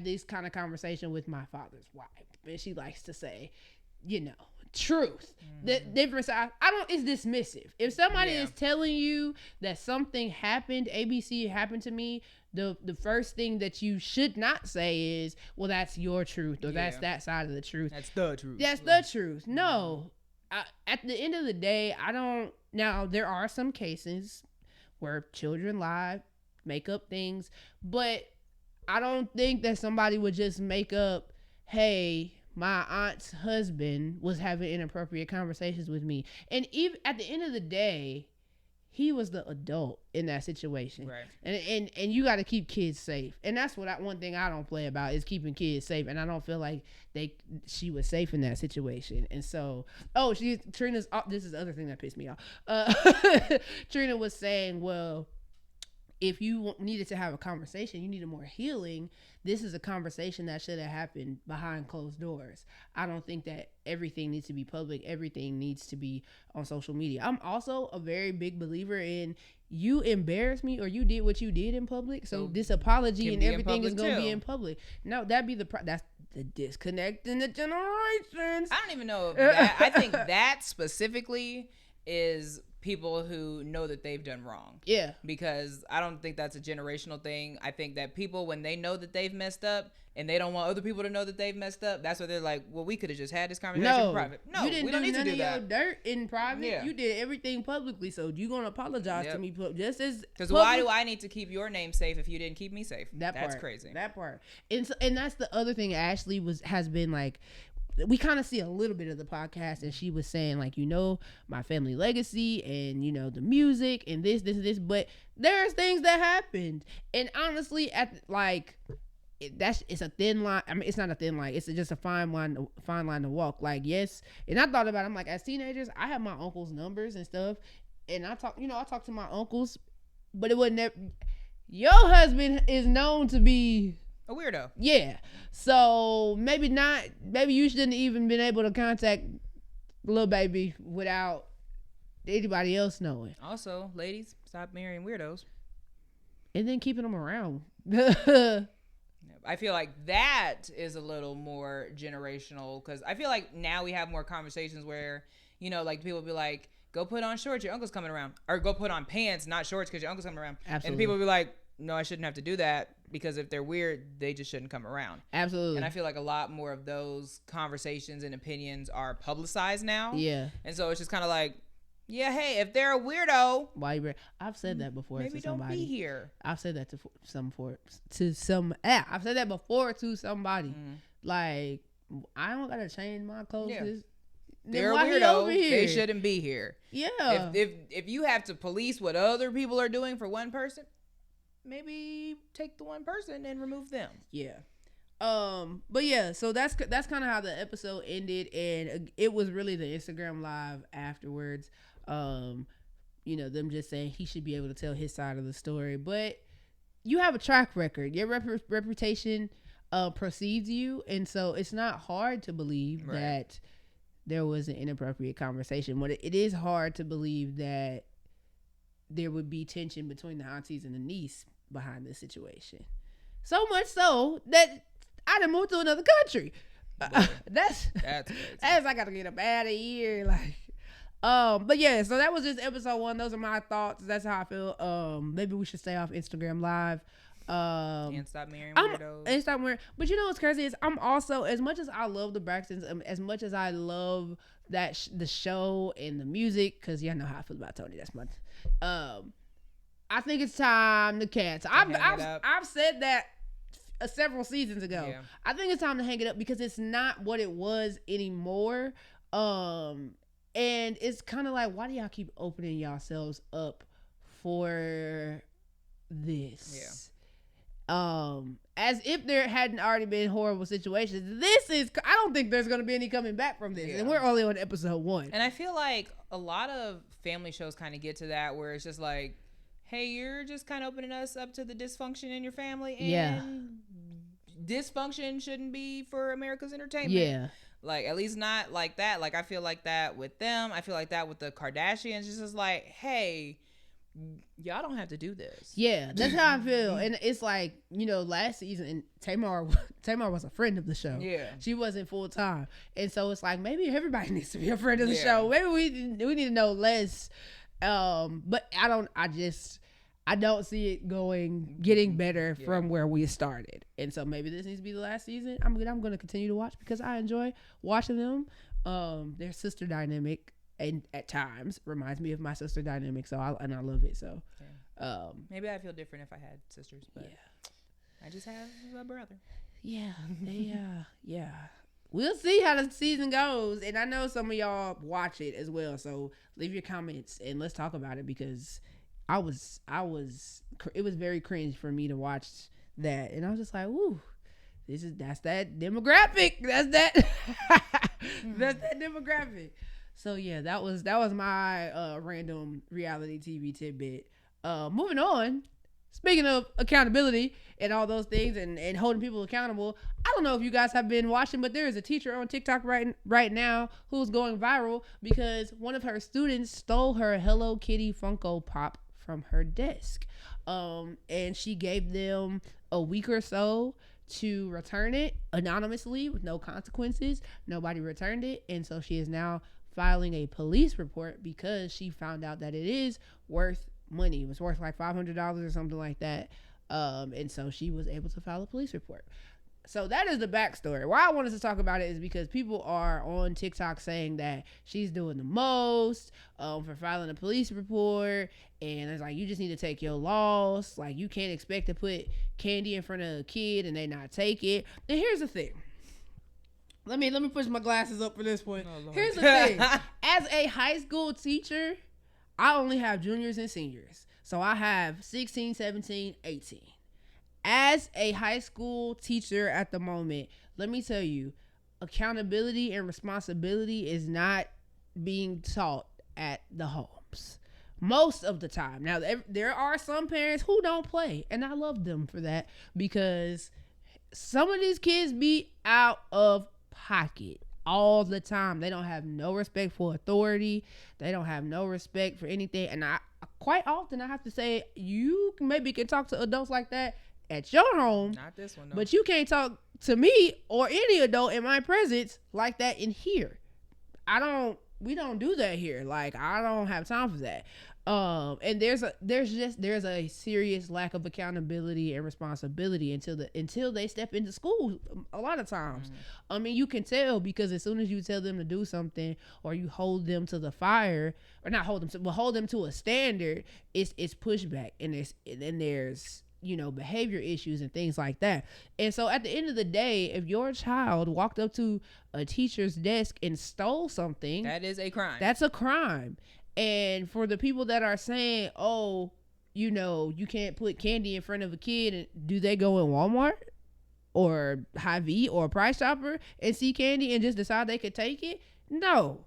this kind of conversation with my father's wife, and she likes to say, truth. The difference, it's dismissive. If somebody is telling you that something happened, ABC happened to me, the first thing that you should not say is, well, that's your truth, or that's that side of the truth. That's the truth. That's the truth. No. At the end of the day, now there are some cases where children lie, make up things, but I don't think that somebody would just make up, hey, my aunt's husband was having inappropriate conversations with me. And even at the end of the day, he was the adult in that situation. Right. And you got to keep kids safe. And that's one thing I don't play about is keeping kids safe. And I don't feel like she was safe in that situation. And so, Trina's, this is the other thing that pissed me off. Trina was saying, well, if you needed to have a conversation, you needed more healing. This is a conversation that should have happened behind closed doors. I don't think that everything needs to be public. Everything needs to be on social media. I'm also a very big believer in you embarrassed me or you did what you did in public. So this apology and everything is going to be in public. No, that's the disconnect in the generations. I don't even know. I think that specifically is people who know that they've done wrong. Yeah. Because I don't think that's a generational thing. I think that people, when they know that they've messed up and they don't want other people to know that they've messed up, that's why they're like, well, we could have just had this conversation in private. No, you didn't we don't need to do that. Your dirt in private. Yeah. You did everything publicly, so you're going to apologize to me just as because why do I need to keep your name safe if you didn't keep me safe? That's crazy. That part. And that's the other thing Ashley has been like, we kind of see a little bit of the podcast, and she was saying like, my family legacy and the music and this, but there's things that happened, and honestly, it's a thin line. I mean, it's not a thin line. It's just a fine line to walk. Like, yes, and I thought about it. I'm like, as teenagers, I have my uncle's numbers and stuff, and I talk to my uncles, but it wasn't. Your husband is known to be a weirdo. Yeah. So maybe not. Maybe you shouldn't even been able to contact little baby without anybody else knowing. Also, ladies, stop marrying weirdos. And then keeping them around. I feel like that is a little more generational because I feel like now we have more conversations where, like people be like, go put on shorts, your uncle's coming around. Or go put on pants, not shorts because your uncle's coming around. Absolutely. And people be like, no, I shouldn't have to do that because if they're weird, they just shouldn't come around. Absolutely. And I feel like a lot more of those conversations and opinions are publicized now. Yeah. And so it's just kind of like, yeah, hey, if they're a weirdo, I've said that before. Maybe to somebody. Don't be here. I've said that I've said that before to somebody. Like, I don't gotta change my clothes. Yeah. They're a weirdo. They shouldn't be here. Yeah. If you have to police what other people are doing for one person, maybe take the one person and remove them. Yeah. But yeah, so that's kind of how the episode ended, and it was really the Instagram live afterwards. Them just saying he should be able to tell his side of the story, but you have a track record. Your reputation precedes you, and so it's not hard to believe that there was an inappropriate conversation. But it is hard to believe that there would be tension between the aunties and the niece behind this situation. So much so that I done moved to another country. That's crazy. I gotta get up out of here. Like, but yeah, so that was just episode 1. Those are my thoughts. That's how I feel. Maybe we should stay off Instagram Live. And stop marrying weirdos. But you know what's crazy is I'm also, as much as I love the Braxtons, as much as I love that the show and the music, because y'all know how I feel about Tony. That's much. I think it's time to cancel. I've said that several seasons ago. Yeah. I think it's time to hang it up because it's not what it was anymore. And it's kind of like, why do y'all keep opening yourselves up for this? Yeah. As if there hadn't already been horrible situations. I don't think there's going to be any coming back from this. Yeah. And we're only on episode 1. And I feel like a lot of family shows kind of get to that where it's just like, hey, you're just kind of opening us up to the dysfunction in your family. And dysfunction shouldn't be for America's entertainment. Yeah. Like, at least not like that. Like, I feel like that with them. I feel like that with the Kardashians. It's just like, hey, y'all don't have to do this. Yeah, that's how I feel. And it's like, last season, and Tamar was a friend of the show. Yeah. She wasn't full time. And so it's like, maybe everybody needs to be a friend of the show. Maybe we need to know less. But I don't see it getting better from where we started. And so maybe this needs to be the last season. I'm going to continue to watch because I enjoy watching them. Their sister dynamic, and at times reminds me of my sister dynamic. So I love it. So, maybe I feel different if I had sisters, but I just have a brother. Yeah, yeah. We'll see how the season goes, and I know some of y'all watch it as well. So leave your comments and let's talk about it, because it was very cringe for me to watch that, and I was just like, "Ooh, that's that demographic. That's that demographic." So yeah, that was my random reality TV tidbit. Moving on. Speaking of accountability and all those things and holding people accountable, I don't know if you guys have been watching, but there is a teacher on TikTok right now who's going viral because one of her students stole her Hello Kitty Funko Pop from her desk. And she gave them a week or so to return it anonymously with no consequences. Nobody returned it. And so she is now filing a police report because she found out that it is worth money. It was worth like $500 or something like that. And so she was able to file a police report. So that is the backstory. Why I wanted to talk about it is because people are on TikTok saying that she's doing the most for filing a police report. And it's like, you just need to take your loss. Like, you can't expect to put candy in front of a kid and they not take it. And here's the thing. Let me push my glasses up for this one. Oh, here's the thing. As a high school teacher, I only have juniors and seniors. So I have 16, 17, 18. As a high school teacher at the moment, let me tell you, accountability and responsibility is not being taught at the homes most of the time. Now, there are some parents who don't play, and I love them for that, because some of these kids be out of pocket all the time. They don't have no respect for authority. They don't have no respect for anything. And I quite often I have to say, you maybe can talk to adults like that at your home. Not this one, no. But you can't talk to me or any adult in my presence like that in here. We don't do that here. Like, I don't have time for that. And there's a serious lack of accountability and responsibility until they step into school a lot of times. Mm-hmm. I mean, you can tell, because as soon as you tell them to do something or you hold them to the fire, or not hold them to, but hold them to a standard, it's pushback, and there's behavior issues and things like that. And so at the end of the day, if your child walked up to a teacher's desk and stole something, that is a crime. That's a crime. And for the people that are saying, oh, you can't put candy in front of a kid, and do they go in Walmart or Hy-Vee or Price Chopper and see candy and just decide they could take it? No,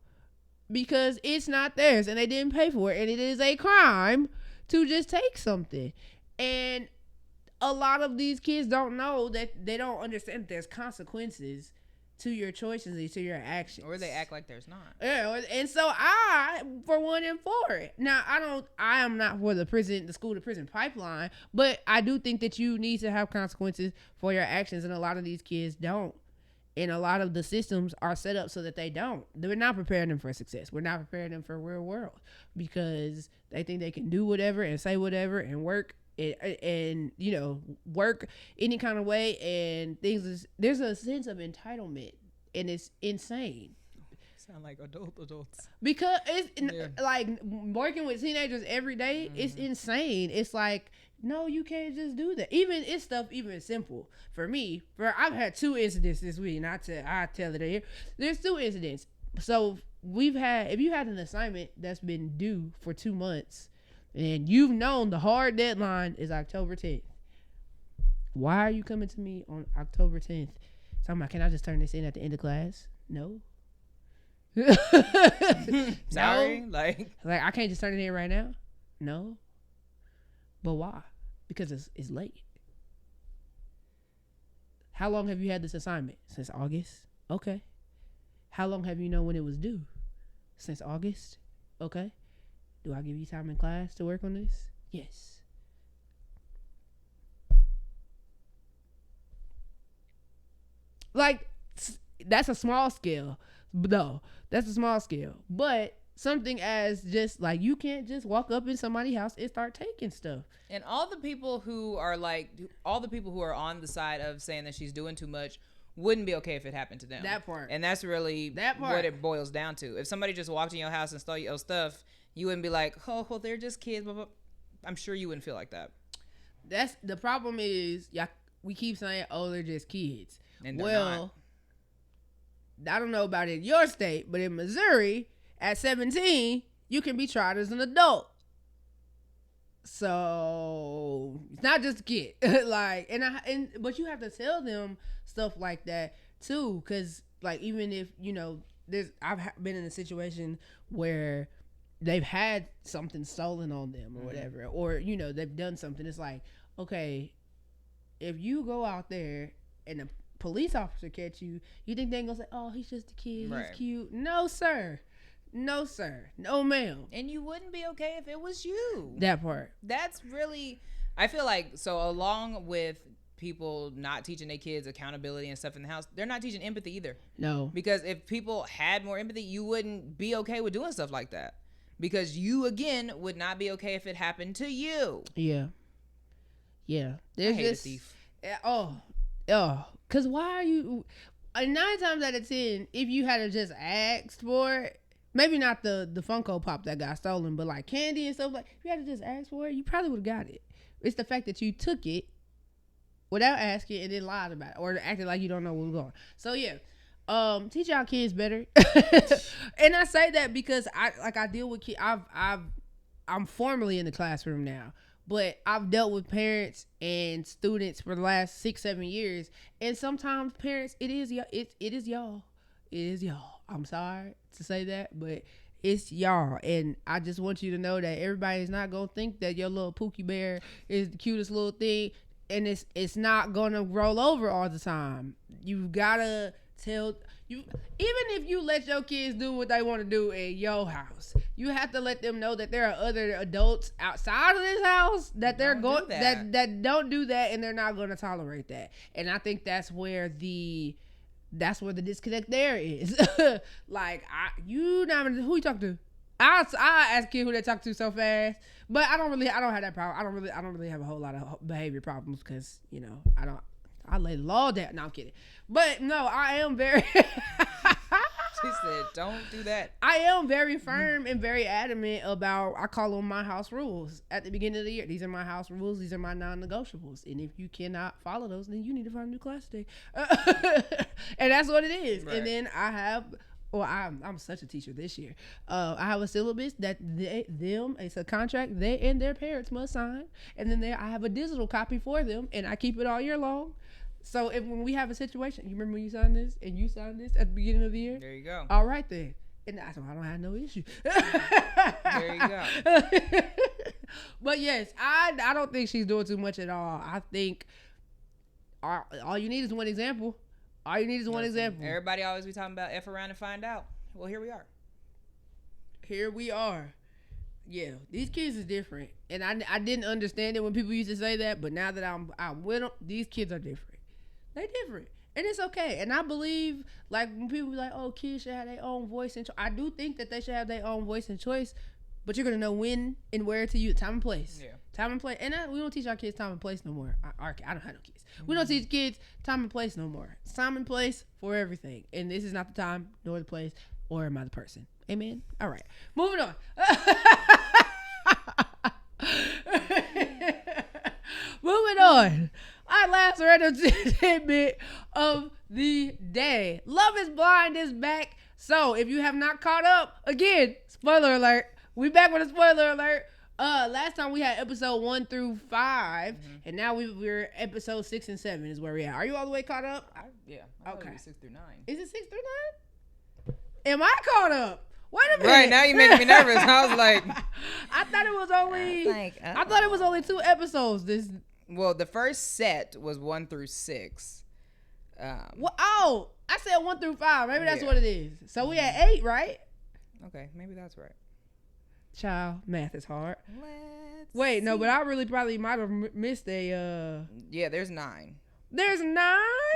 because it's not theirs and they didn't pay for it, and it is a crime to just take something. And a lot of these kids don't know that, they don't understand that there's consequences to your choices and to your actions. Or they act like there's not. Yeah, and so I, for one, am for it. Now, I am not for the school to prison pipeline, but I do think that you need to have consequences for your actions, and a lot of these kids don't. And a lot of the systems are set up so that they don't. We're not preparing them for success. We're not preparing them for real world, because they think they can do whatever and say whatever and work and work any kind of way, and there's a sense of entitlement, and it's insane. Sound like adults, because it's like working with teenagers every day. Mm-hmm. It's insane. It's like, no, you can't just do that. It's stuff even simple for me. I've had 2 incidents this week, and I tell it here. There's 2 incidents. So if you had an assignment that's been due for 2 months, and you've known the hard deadline is October 10th. Why are you coming to me on October 10th? Talking about, can I just turn this in at the end of class? No. Sorry? No. Like I can't just turn it in right now? No. But why? Because it's late. How long have you had this assignment? Since August? Okay. How long have you known when it was due? Since August? Okay. Do I give you time in class to work on this? Yes. Like, that's a small scale. No, that's a small scale. But something as just like, you can't just walk up in somebody's house and start taking stuff. And all the people who are on the side of saying that she's doing too much wouldn't be okay if it happened to them. That part. And that's really what it boils down to. If somebody just walked in your house and stole your stuff, you wouldn't be like, oh, well, they're just kids. Blah, blah. I'm sure you wouldn't feel like that. That's the problem is, we keep saying, oh, they're just kids. And well, I don't know about in your state, but in Missouri, at 17, you can be tried as an adult. So it's not just a kid. But you have to tell them stuff like that too, because like even if I've been in a situation where they've had something stolen on them or whatever, or they've done something. It's like, okay, if you go out there and a police officer catch you, you think they're gonna say, oh, he's just a kid, right. He's cute. No sir, no ma'am. And you wouldn't be okay if it was you. That part. That's really, I feel like, so along with people not teaching their kids accountability and stuff in the house, they're not teaching empathy either. No. Because if people had more empathy, you wouldn't be okay with doing stuff like that. Because you, again, would not be okay if it happened to you. Yeah. There's I hate a thief. Because why are you... 9 times out of 10, if you had just asked for it, maybe not the Funko Pop that got stolen, but like candy and stuff, like if you had to just ask for it, you probably would have got it. It's the fact that you took it without asking and then lied about it or acted like you don't know where we're going. So yeah, teach y'all kids better. And I say that because I deal with kids. I'm formally in the classroom now, but I've dealt with parents and students for the last 6-7 years, and sometimes parents, it is y'all. I'm sorry to say that, but it's y'all, and I just want you to know that everybody's not gonna think that your little Pookie Bear is the cutest little thing, and it's not gonna roll over all the time. You gotta tell you, even if you let your kids do what they want to do in your house, you have to let them know that there are other adults outside of this house that they're going that don't do that, and they're not gonna tolerate that. And I think that's where the disconnect there is. Like, who you talk to? I ask kids who they talk to so fast, but I don't have that problem. I don't really have a whole lot of behavior problems because I lay the law down. No, I'm kidding. But no, I am very. She said, "Don't do that." I am very firm and very adamant about. I call them my house rules at the beginning of the year. These are my house rules. These are my non-negotiables. And if you cannot follow those, then you need to find a new class today. And that's what it is. Right. And then I have. Well, I'm such a teacher this year. I have a syllabus that it's a contract they and their parents must sign, and then I have a digital copy for them, and I keep it all year long. So when we have a situation, you remember when you signed this and you signed this at the beginning of the year? There you go. All right then. And I don't have no issue. There you go. But yes, I don't think she's doing too much at all. I think all you need is one example. All you need is one example. Everybody always be talking about F around and find out. Well, here we are. Here we are. Yeah, these kids is different. And I didn't understand it when people used to say that, but now that I'm with them, these kids are different. They different. And it's okay. And I believe, like, when people be like, oh, kids should have their own voice and choice. I do think that they should have their own voice and choice, but you're going to know when and where to use time and place. Yeah. Time and place. And we don't teach our kids time and place no more. I don't have no kids. Mm-hmm. We don't teach kids time and place no more. It's time and place for everything. And this is not the time, nor the place, or am I the person. Amen? All right. Moving on. Moving on. Our last random tidbit of the day. Love is Blind is back. So if you have not caught up, again, spoiler alert. We back with a spoiler alert. Last time we had episode 1 through 5, and now we're episode 6 and 7 is where we are. Are you all the way caught up? Yeah. Okay. 6 through 9. Is it 6 through 9? Am I caught up? Wait a minute. Right, now you're making me nervous. I was like, I thought it was only. I thought it was only 2 episodes. Well, the first set was 1 through 6. I said 1 through 5. Maybe that's what it is. So we had 8, right? Okay, maybe that's right. Child, math is hard. Wait, no, but I really probably might have missed a. Yeah, there's 9. There's 9?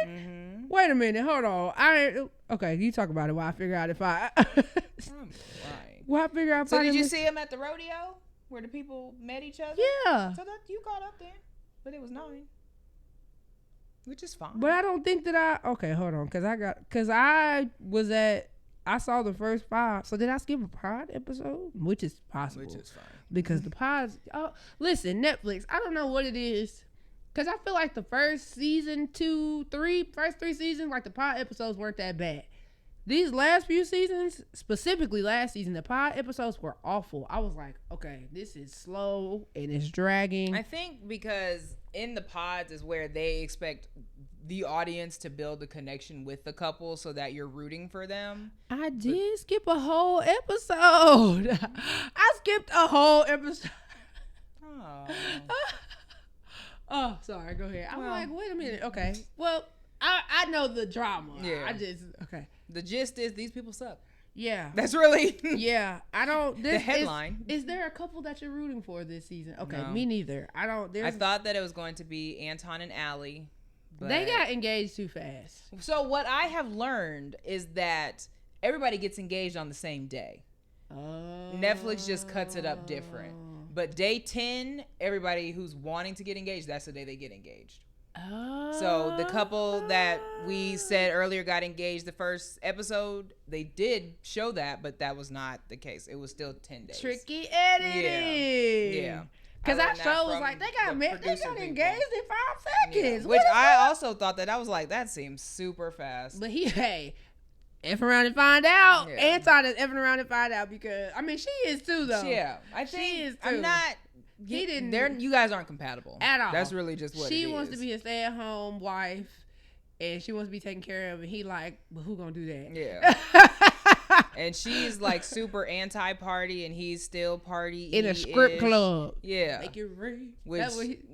Mm-hmm. Wait a minute, hold on. Okay, you talk about it while I figure out if I. I'm lying. While I figure out. So did you see him at the rodeo where the people met each other? Yeah. So that you caught up then, but it was 9, which is fine. But I don't think that Okay, hold on, because I saw the first 5. So did I skip a pod episode? Which is possible. Which is fine. Because the pods. Oh, listen, Netflix. I don't know what it is. Because I feel like the first season, first three seasons, like the pod episodes weren't that bad. These last few seasons, specifically last season, the pod episodes were awful. I was like, okay, this is slow and it's dragging. I think because in the pods is where they expect the audience to build a connection with the couple so that you're rooting for them. I did skip a whole episode. I skipped a whole episode. Oh, sorry. Go ahead. I'm like, wait a minute. Okay. Well, I know the drama. Yeah. Okay. The gist is these people suck. Yeah. That's really. Yeah. I don't. The headline. Is there a couple that you're rooting for this season? Okay. No. Me neither. I don't. I thought that it was going to be Anton and Allie. But they got engaged too fast. So what I have learned is that everybody gets engaged on the same day. Netflix just cuts it up different. But day 10, everybody who's wanting to get engaged, that's the day they get engaged. So the couple that we said earlier got engaged the first episode, they did show that, but that was not the case. It was still 10 days. Tricky editing. Yeah. Because that show was like, they got engaged in 5 seconds. Yeah. Which I also thought that I was like, that seems super fast. But F around and find out. Yeah. Anton is effing around and find out because, I mean, she is too, though. Yeah. I think she is too. I'm not. He didn't. You guys aren't compatible. At all. That's really just what it is. She wants to be a stay-at-home wife, and she wants to be taken care of, and he like, well, who gonna do that? Yeah. And she's like super anti-party, and he's still party in a strip club. Yeah. Make it rain. Which,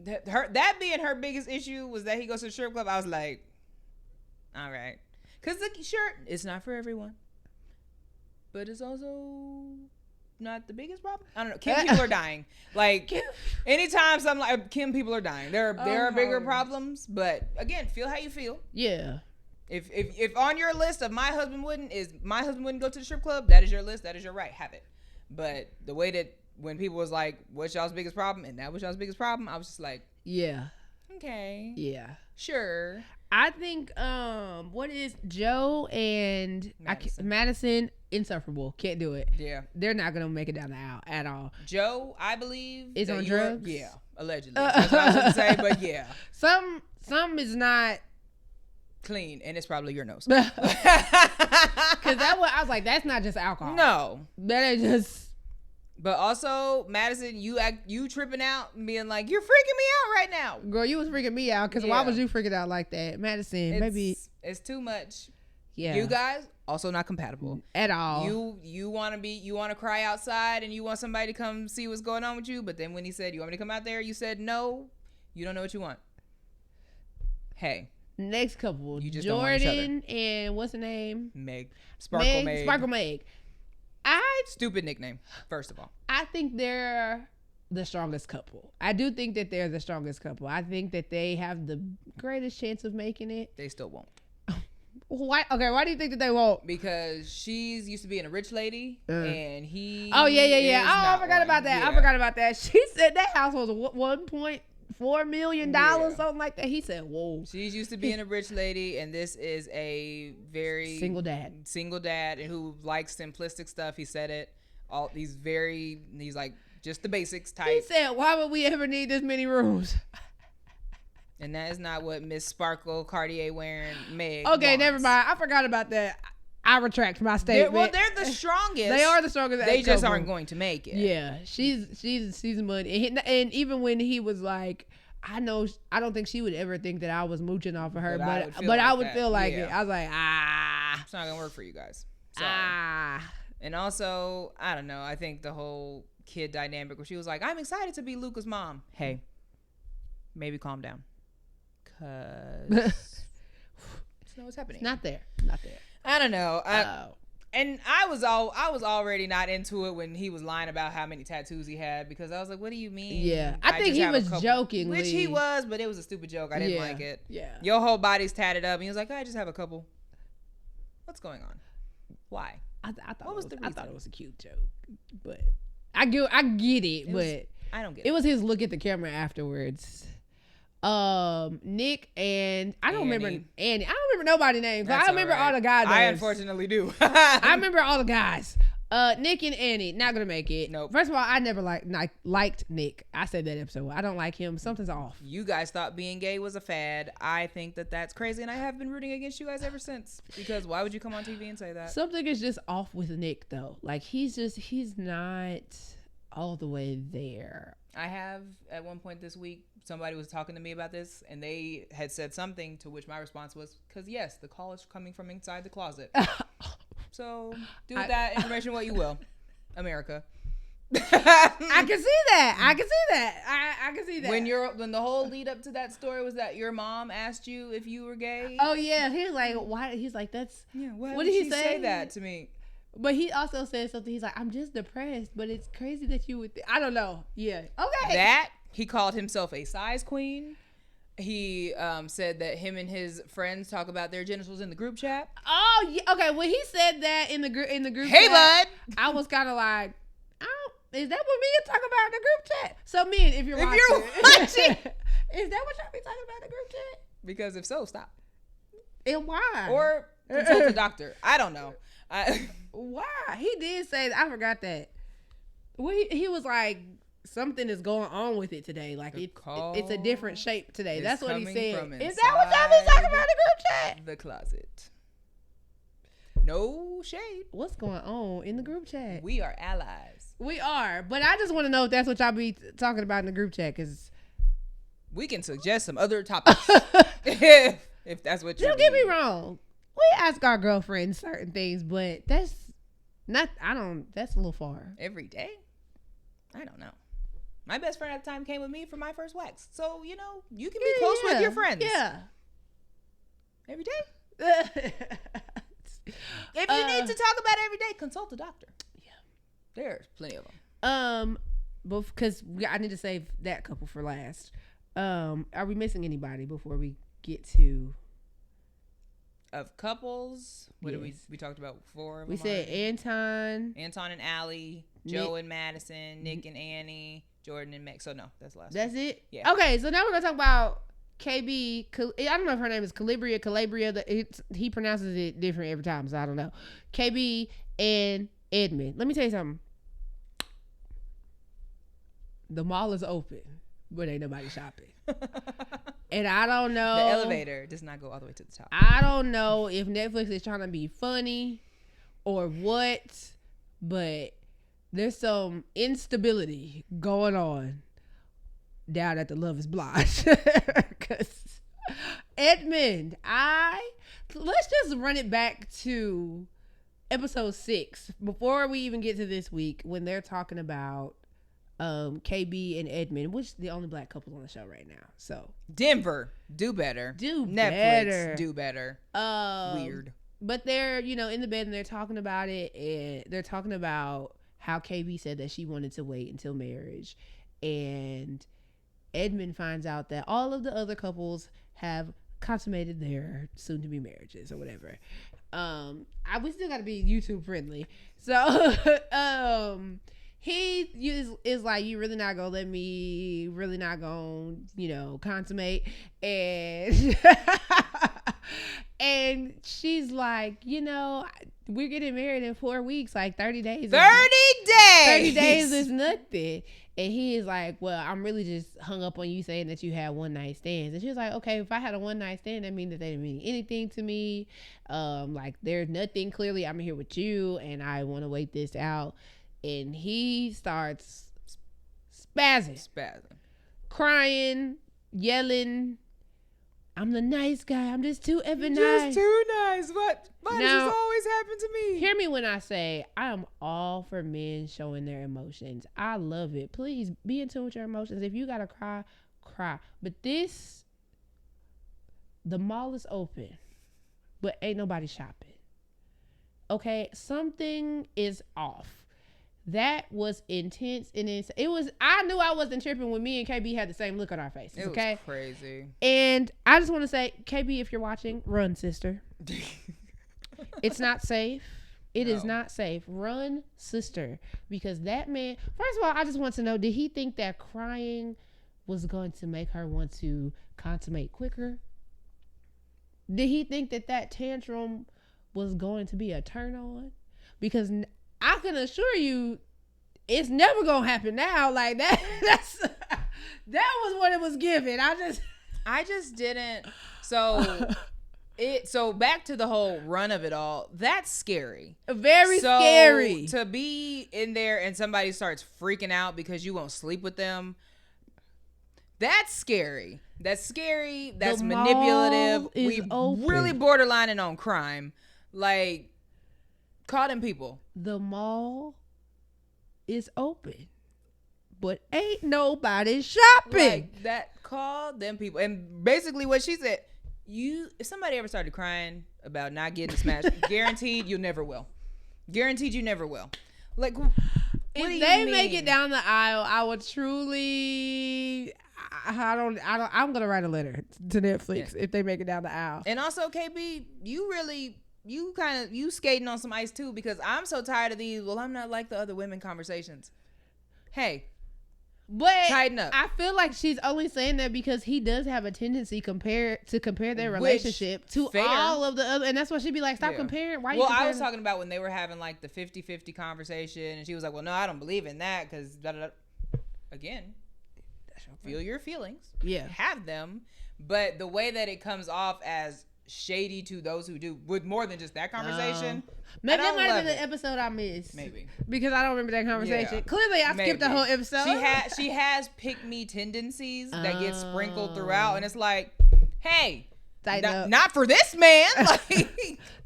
that being her biggest issue was that he goes to the strip club. I was like, all right. Because the shirt, it's not for everyone. But it's also not the biggest problem. I don't know. Kim people are dying. Like, anytime something like Kim people are dying. There are bigger problems. But, again, feel how you feel. Yeah. If on your list of my husband wouldn't go to the strip club, that is your list. That is your right. Have it. But the way that when people was like, what's y'all's biggest problem? And that was y'all's biggest problem. I was just like, yeah. Okay. Yeah. Sure. I think what is Joe and Madison insufferable. Can't do it. Yeah. They're not gonna make it down the aisle at all. Joe, I believe, is on drugs. Yeah, allegedly. That's what I was gonna say, but yeah. Some is not clean, and it's probably your nose. Cause I was like, that's not just alcohol. No. That is just. But also, Madison, you tripping out and being like, you're freaking me out right now. Girl, you was freaking me out because why was you freaking out like that? Madison, maybe. It's too much. Yeah. You guys, also not compatible. At all. You want to cry outside and you want somebody to come see what's going on with you. But then when he said, you want me to come out there? You said, no, you don't know what you want. Hey. Next couple. You just Jordan and what's the name? Meg. Sparkle Meg. Stupid nickname, first of all. I think they're the strongest couple. I do think that they're the strongest couple. I think that they have the greatest chance of making it. They still won't. Why? Okay, why do you think that they won't? Because she's used to being a rich lady, and he. Oh yeah. Oh, I forgot about that. Yeah. I forgot about that. She said that house was $1.4 million, something like that. He said, "Whoa." She's used to being a rich lady, and this is a very single dad, and who likes simplistic stuff. He said it. He's like just the basics type. He said, "Why would we ever need this many rooms?" And that is not what Miss Sparkle Cartier wearing Meg. Okay, wants. never mind. I forgot about that. I retract my statement. They're the strongest. They are the strongest. They just aren't going to make it. Yeah, she's money. And even when he was like, I don't think she would ever think that I was mooching off of her, but I would feel like it. I was like, it's not gonna work for you guys. Sorry. And also, I don't know. I think the whole kid dynamic where she was like, I'm excited to be Luca's mom. Hey, maybe calm down. Cause just know what's happening. It's not there. I don't know. And I was already not into it when he was lying about how many tattoos he had, because I was like, what do you mean? Yeah. I think he was jokingly. Which he was, but it was a stupid joke. I didn't like it. Yeah. Your whole body's tatted up, and he was like, I just have a couple. What's going on? Why? I thought it was a cute joke, but I get it, but I don't get it. It was his look at the camera afterwards. Nick and I don't remember Andy. I don't remember nobody's names. I remember all the guys. I unfortunately do. I remember all the guys. Nick and Annie, not gonna make it. Nope. First of all, I never liked Nick. I said that episode. I don't like him. Something's off. You guys thought being gay was a fad. I think that that's crazy, and I have been rooting against you guys ever since. Because why would you come on TV and say that? Something is just off with Nick, though. Like, he's not all the way there. I have, at one point this week, somebody was talking to me about this, and they had said something to which my response was, because yes, the call is coming from inside the closet. So do with that information what you will, America. I can see that. I can see that. When the whole lead up to that story was that your mom asked you if you were gay. Oh yeah, he's like, why? He's like, that's What did he say that to me? But he also said something. He's like, I'm just depressed, but it's crazy that you would. I don't know. Yeah. Okay. That he called himself a size queen. He said that him and his friends talk about their genitals in the group chat. Oh, yeah. Okay. When he said that in the group hey, chat, bud, I was kind of like, is that what me and talk about in the group chat? So, men, if you're watching, is that what y'all be talking about in the group chat? Because if so, stop. And why? Or consult a doctor. I don't know. Why? He did say that. I forgot that. Well, he was like, something is going on with it today. Like it's a different shape today. That's what he said. Is that what y'all be talking about in the group chat? The closet. No shade. What's going on in the group chat? We are allies. We are. But I just want to know if that's what y'all be talking about in the group chat, because we can suggest some other topics. if that's what you don't get me wrong. We ask our girlfriends certain things, but that's a little far. Every day? I don't know. My best friend at the time came with me for my first wax. So, you can be close with your friends. Yeah. Every day? If you need to talk about it every day, consult a doctor. Yeah. There's plenty of them. But because I need to save that couple for last. Are we missing anybody before we get to... Of couples, what did we talked about before? We said Anton and Allie, Joe and Madison, Nick and Annie, Jordan and Meg. So no, that's the last. That's one. it. Yeah. Okay, so now we're gonna talk about KB. I don't know if her name is Calabria. He pronounces it different every time, so I don't know. KB and Edmund. Let me tell you something. The mall is open, but ain't nobody shopping. And I don't know. The elevator does not go all the way to the top. I don't know if Netflix is trying to be funny or what, but there's some instability going on down at the Love is Blind. Because Edmund, let's just run it back to episode 6 before we even get to this week, when they're talking about KB and Edmund, which is the only black couple on the show right now. So Denver, do better. Netflix, better. do better. Weird. But they're, in the bed and they're talking about it, and they're talking about how KB said that she wanted to wait until marriage, and Edmund finds out that all of the other couples have consummated their soon-to-be marriages or whatever. We still got to be YouTube friendly, so he is like, you really not gonna let me, really not gonna, consummate. And and she's like, we're getting married in 4 weeks, like 30 days. 30 days is nothing. And he is like, well, I'm really just hung up on you saying that you had one night stands. And she was like, okay, if I had a one night stand, that means that they didn't mean anything to me. Like, there's nothing. Clearly, I'm here with you, and I want to wait this out. And he starts spazzing, crying, yelling, I'm the nice guy. I'm just too effing nice. Just too nice. What? Why does this always happen to me? Hear me when I say I am all for men showing their emotions. I love it. Please be in tune with your emotions. If you gotta cry, cry. But the mall is open, but ain't nobody shopping. Okay, something is off. That was intense, and I knew I wasn't tripping when me and KB had the same look on our faces. It was crazy. And I just want to say, KB, if you're watching, run, sister. It's not safe. It is not safe. Run, sister, because that man. First of all, I just want to know: did he think that crying was going to make her want to consummate quicker? Did he think that tantrum was going to be a turn on? Because I can assure you, it's never gonna happen now. Like that. That was what it was given. I just didn't. So back to the whole run of it all. That's scary. Very scary. To be in there and somebody starts freaking out because you won't sleep with them. That's scary. That's scary. That's manipulative. We really borderlining on crime. Like, call them people. The mall is open, but ain't nobody shopping. Like that, call them people. And basically what she said, if somebody ever started crying about not getting smashed, guaranteed you never will. Guaranteed you never will. Like, if they make it down the aisle, I would truly. I'm gonna write a letter to Netflix if they make it down the aisle. And also, KB, you skating on some ice too, because I'm so tired of these. Well, I'm not like the other women conversations. Hey, but tighten up. I feel like she's only saying that because he does have a tendency to compare their relationship to all of the other, and that's why she'd be like, stop comparing. Why? Well, I was talking about when they were having like the 50-50 conversation, and she was like, well, no, I don't believe in that because again. Feel your feelings. Yeah. Have them. But the way that it comes off as shady to those who do, with more than just that conversation. Maybe that might have been the episode I missed. Maybe. Because I don't remember that conversation. Yeah. Clearly, I skipped the whole episode. She has pick-me tendencies that get sprinkled throughout. And it's like, hey, not for this man. Like,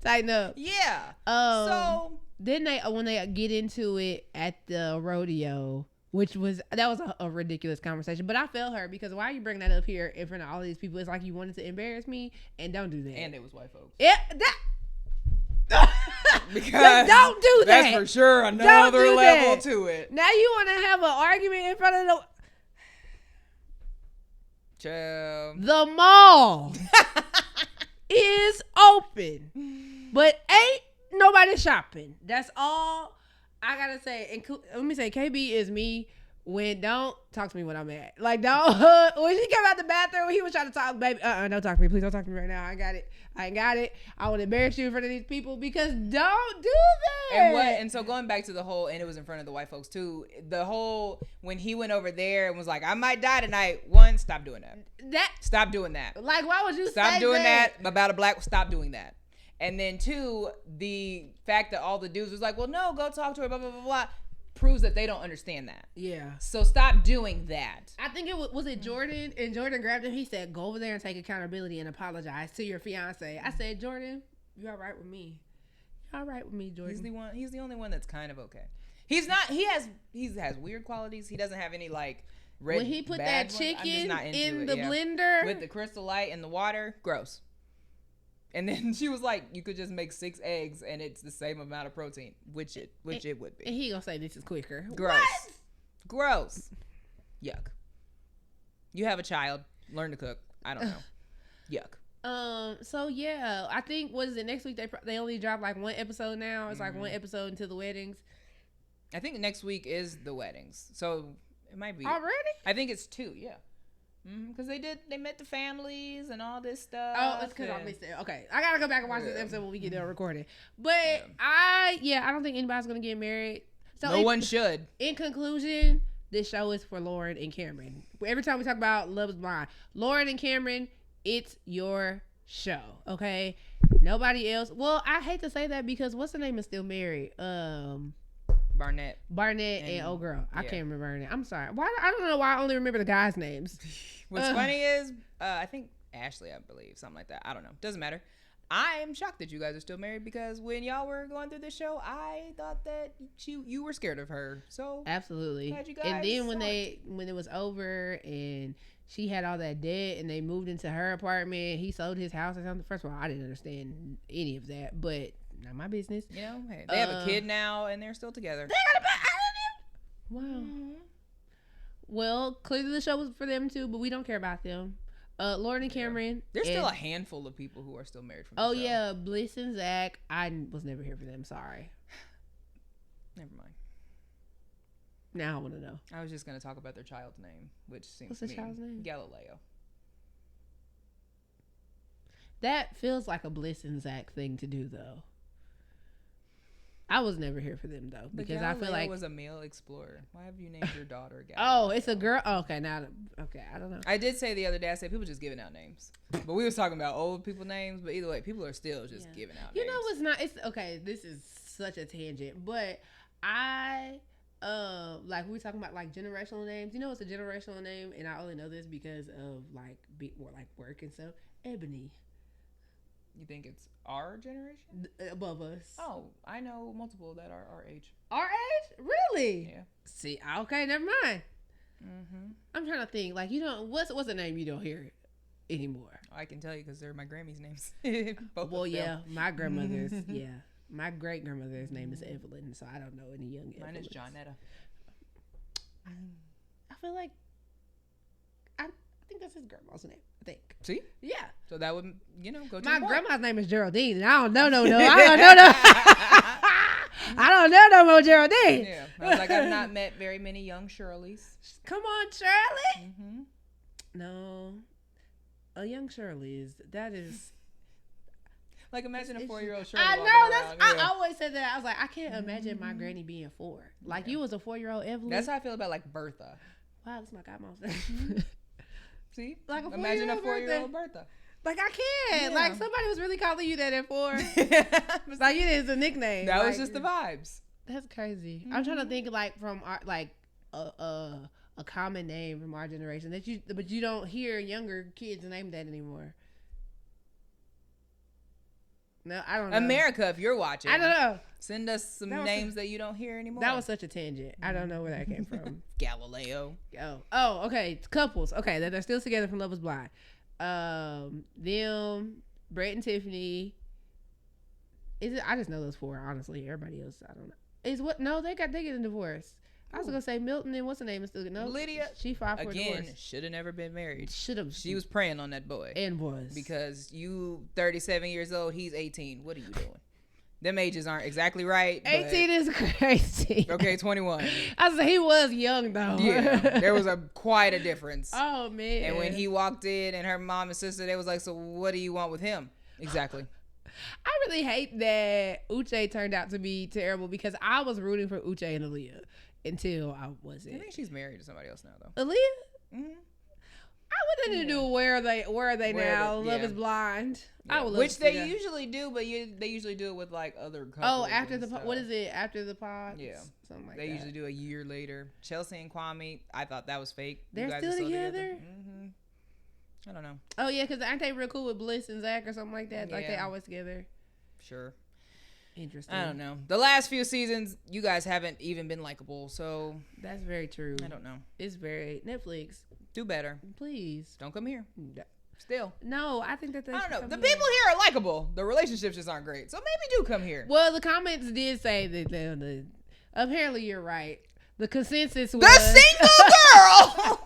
tighten up. Yeah. So then when they get into it at the rodeo, that was a ridiculous conversation, but I felt her because why are you bringing that up here in front of all these people? It's like you wanted to embarrass me, and don't do that. And it was white folks. Yeah, because don't do that. That's for sure another level to it. Now you want to have an argument in front of the mall is open, but ain't nobody shopping. That's all I gotta say. Let me say, KB is me when don't talk to me when I'm mad. Like, don't when she came out the bathroom, he was trying to talk, baby. Don't talk to me, please. Don't talk to me right now. I ain't got it. I want to embarrass you in front of these people because don't do that. And so going back to the whole, and it was in front of the white folks too. The whole when he went over there and was like, I might die tonight. One, stop doing that. Stop doing that. Like, why would you stop doing that about a black? Stop doing that. And then two, the fact that all the dudes was like, well, no, go talk to her, blah, blah, blah, blah, proves that they don't understand that. Yeah. So stop doing that. I think was it Jordan? And Jordan grabbed him. He said, go over there and take accountability and apologize to your fiance. I said, Jordan, you all right with me? You all right with me, Jordan? He's the only one that's kind of okay. He's not, he has weird qualities. He doesn't have any like red. When he put that chicken in the blender. With the crystal light and the water, gross. And then she was like, you could just make 6 eggs and it's the same amount of protein, which it would be. And he gonna say this is quicker. Gross. What? Gross. Yuck. You have a child. Learn to cook. I don't know. Yuck. So yeah, I think next week they only drop like 1 episode now. It's like 1 episode until the weddings. I think next week is the weddings. So it might be. Already? I think it's 2, yeah. Because they met the families and all this stuff. Oh, it's because I missed it. Okay, I gotta go back and watch this episode when we get done recording. But I don't think anybody's gonna get married. So no one should. In conclusion, this show is for Lauren and Cameron. Every time we talk about Love Is Blind, Lauren and Cameron, it's your show. Okay, nobody else. Well, I hate to say that because what's the name is still married. Barnett and old girl. I can't remember her name. I'm sorry. I don't know why I only remember the guys' names. What's funny is I think Ashley, I believe, something like that. I don't know. Doesn't matter. I am shocked that you guys are still married because when y'all were going through this show, I thought that you were scared of her. So absolutely. And then when it was over and she had all that debt and they moved into her apartment, he sold his house or something. First of all, I didn't understand any of that, but not my business. You know, hey, they have a kid now and they're still together. They got a wow. Mm-hmm. Well, clearly the show was for them too, but we don't care about them. Lauren and Cameron. There's still a handful of people who are still married from the show. Yeah, Bliss and Zach. I was never here for them. Sorry. Never mind. Now I want to know. I was just going to talk about their child's name, which seems What's the child's name? Galileo. That feels like a Bliss and Zach thing to do, though. I was never here for them though, because I feel like was a male explorer. Why have you named your daughter Galileo? Oh, it's a girl. Oh, okay, now okay, I don't know. I did say the other day, I said people just giving out names, but we was talking about old people names. But either way, people are still just giving out. You know what's not? It's okay. This is such a tangent, but I like we were talking about like generational names. You know what's a generational name? And I only know this because of like work and stuff. Ebony. You think it's our generation? Above us. Oh, I know multiple that are our age. Our age? Really? Yeah. See, okay, never mind. Mm-hmm. I'm trying to think. Like, you don't. What's a name you don't hear anymore? I can tell you because they're my Grammy's names. Well, yeah, my grandmother's. Yeah, my great grandmother's name is Evelyn, so I don't know any young. Mine is Janetta. I feel like I think that's his grandma's name. I think. See? Yeah. So that would, go to my grandma's name is Geraldine. And I don't know. I don't know no. I don't know no more Geraldine. Yeah. I was like, I've not met very many young Shirleys. Come on, Shirley. Mm-hmm. No. A young Shirley is. Like, imagine a 4-year-old Shirley. I know. I always said that. I was like, I can't imagine my granny being 4. Like, you was a 4-year-old Evelyn. That's how I feel about, like, Bertha. Wow, that's my godmom's name. See? Like imagine a 4-year-old Bertha. Like, I can't. Yeah. Like, somebody was really calling you that at 4. Like, it is a nickname. That was just the vibes. That's crazy. Mm-hmm. I'm trying to think, like, from our, like, a common name from our generation but you don't hear younger kids name that anymore. No, I don't know. America, if you're watching, I don't know. Send us some names that you don't hear anymore. That was such a tangent. I don't know where that came from. Galileo. Oh, okay. Couples. Okay, that they're still together from Love Is Blind. Them, Brett and Tiffany. I just know those 4. Honestly, everybody else, I don't know. No, they getting divorced. I was gonna say Milton and what's her name is still no. Lydia. She filed for again. divorce. Should have never been married. Should have. She was preying on that boy. And was because you 37 years old. He's 18. What are you doing? Them ages aren't exactly right. 18 is crazy. Okay, 21. I said he was young though. Yeah, there was quite a difference. Oh man! And when he walked in, and her mom and sister, they was like, "So what do you want with him?" Exactly. I really hate that Uche turned out to be terrible because I was rooting for Uche and Aaliyah until I wasn't. I think she's married to somebody else now, though. Aaliyah? Mm-hmm. I wouldn't do Where Are They Now? Love Is Blind. Yeah. I would love which they usually do, but they usually do it with like other couples. Oh, after the what is it? After the pod? Yeah, something like they that. Usually do a year later. Chelsea and Kwame, I thought that was fake. They're still together. Mm-hmm. I don't know. Oh yeah, because aren't they real cool with Bliss and Zach or something like that? Yeah. Like they always together. Sure. Interesting. I don't know. The last few seasons, you guys haven't even been likable, so that's very true. I don't know. It's very Netflix. Do better, please. Don't come here. Still, no. I think that I don't know. The people here are likable. The relationships just aren't great, so maybe do come here. Well, the comments did say that apparently you're right. The consensus was the single girl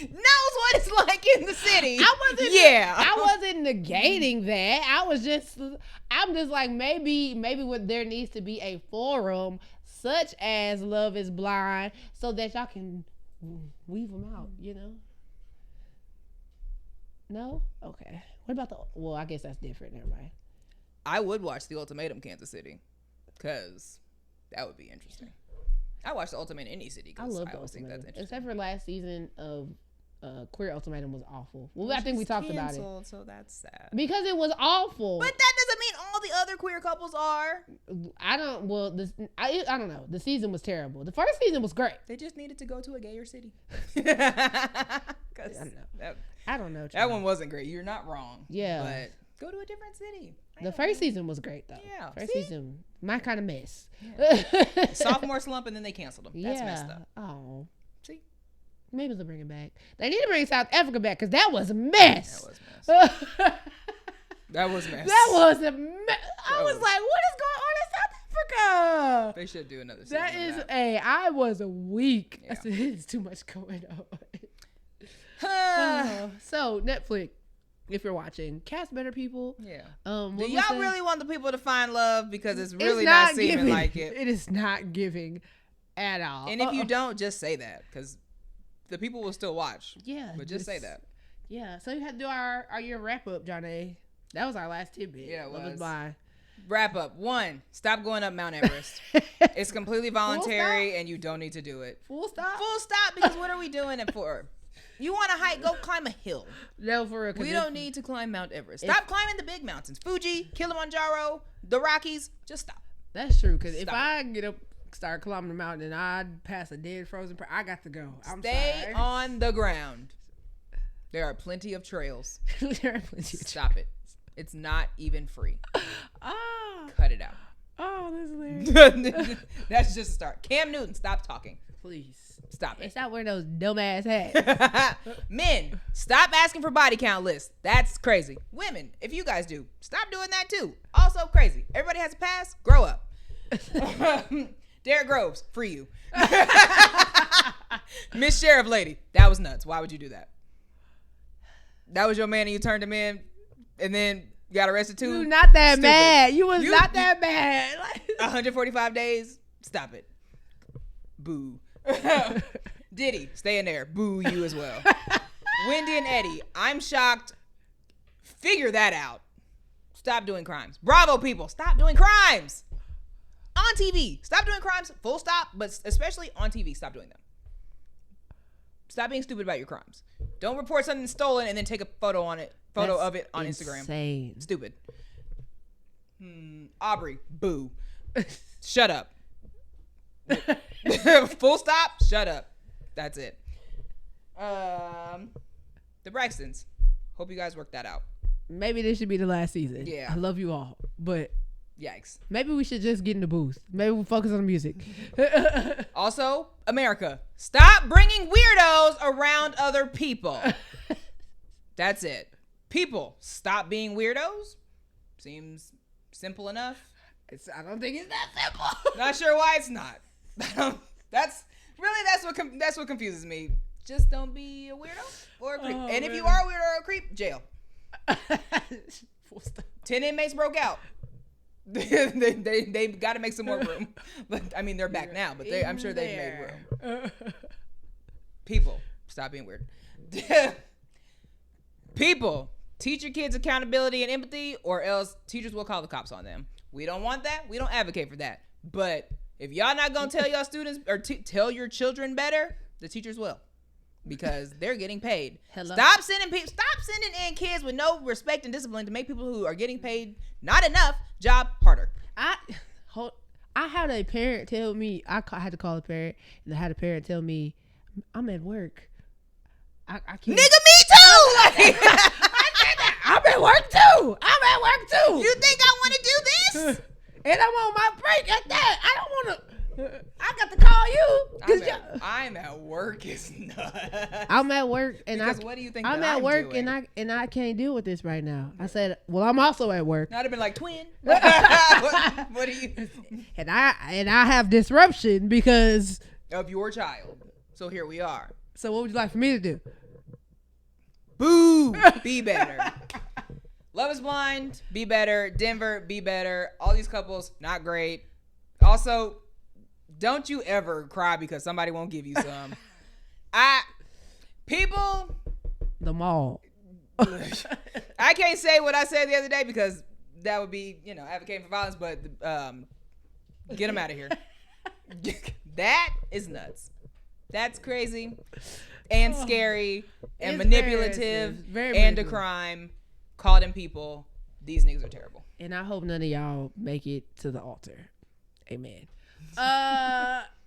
knows what it's like in the city. I wasn't negating that. I'm just like maybe what there needs to be a forum such as Love Is Blind so that y'all can weave them out, No? Okay. What about well, I guess that's different. Never mind. I would watch The Ultimatum Kansas City because that would be interesting. I watch The Ultimate in any city. I love The Ultimatum. Except for last season of Queer Ultimatum was awful. Well, I think we talked about it. So that's sad. Because it was awful. But that doesn't mean all the other queer couples are. I don't know. The season was terrible. The first season was great. They just needed to go to a gayer city. I don't know. That one wasn't great. You're not wrong. Yeah. But go to a different city. The first season was great though. Yeah. First season, my kind of mess. Yeah. Sophomore slump and then they canceled them. That's messed up. Oh. See? Maybe they'll bring it back. They need to bring South Africa back because that was a mess. That was mess. That was a mess. I was like, what is going on in South Africa? They should do another season. I was weak. Yeah. I said, it's too much going on. So, Netflix, if you're watching, cast better people. Yeah. Do y'all really want the people to find love? Because it's really not seeming giving. Like it. It is not giving at all. And if you don't, just say that because the people will still watch. Yeah. But just say that. Yeah. So you have to do our year wrap up, Janaé. That was our last tidbit. Yeah, it was. Love Is Blind. Wrap up. 1, stop going up Mount Everest. It's completely voluntary and you don't need to do it. Full stop? Full stop, because what are we doing it for? You want to hike, go climb a hill. No, for real. We don't need to climb Mount Everest. Stop climbing the big mountains. Fuji, Kilimanjaro, the Rockies. Just stop. That's true, because if I get up, start climbing the mountain, and I pass a dead frozen I got to go. Stay on the ground. There are plenty of trails. Stop it. It's not even free. Cut it out. Oh, that's hilarious. That's just a start. Cam Newton, stop talking. Please. Stop it. And stop wearing those dumbass hats. Men, stop asking for body count lists. That's crazy. Women, if you guys do, stop doing that too. Also crazy. Everybody has a pass. Grow up. Derek Groves, free you. Miss Sheriff Lady, that was nuts. Why would you do that? That was your man and you turned him in and then got arrested too? You not that mad. You was not that bad. 145 days? Stop it. Boo. Diddy, stay in there. Boo you as well. Wendy and Eddie, I'm shocked. Figure that out. Stop doing crimes. Bravo, people. Stop doing crimes. On TV. Stop doing crimes. Full stop. But especially on TV. Stop doing them. Stop being stupid about your crimes. Don't report something stolen and then take a photo of it on Instagram. Stupid. Aubrey, boo. Shut up. Full stop. Shut up. That's it. The Braxtons. Hope you guys worked that out. Maybe this should be the last season. Yeah. I love you all, but yikes. Maybe we should just get in the booth. Maybe we'll focus on the music. Also, America, stop bringing weirdos around other people. That's it. People, stop being weirdos. Seems simple enough. I don't think it's that simple. Not sure why it's not. That's what confuses me. Just don't be a weirdo or a creep. And man. If you are a weirdo or a creep, jail. 10 inmates broke out. they got to make some more room. But I mean, they're back now. But I'm sure they've made room. People, stop being weird. People, teach your kids accountability and empathy, or else teachers will call the cops on them. We don't want that. We don't advocate for that. But if y'all not gonna tell y'all students or tell your children better, the teachers will, because they're getting paid. Hello? Stop sending in kids with no respect and discipline to make people who are getting paid not enough job harder. I had a parent tell me, I had to call a parent, and I had a parent tell me, I'm at work. I can't. Nigga, me too. I said that. I'm at work too. You think I want to do this? And I'm on my break at that. I don't want to. I got to call you. I'm at work. It's nuts. I'm at work, and what do you think? I'm at work, doing? and I can't deal with this right now. I said, well, I'm also at work. I'd have been like, twin. What do you? And I have disruption because of your child. So here we are. So what would you like for me to do? Boo! Be better. Love is Blind, be better. Denver, be better. All these couples, not great. Also, don't you ever cry because somebody won't give you some. People. The mall. I can't say what I said the other day because that would be, advocating for violence, but get them out of here. That is nuts. That's crazy and scary and manipulative and a crime. Call them people. These niggas are terrible. And I hope none of y'all make it to the altar. Amen.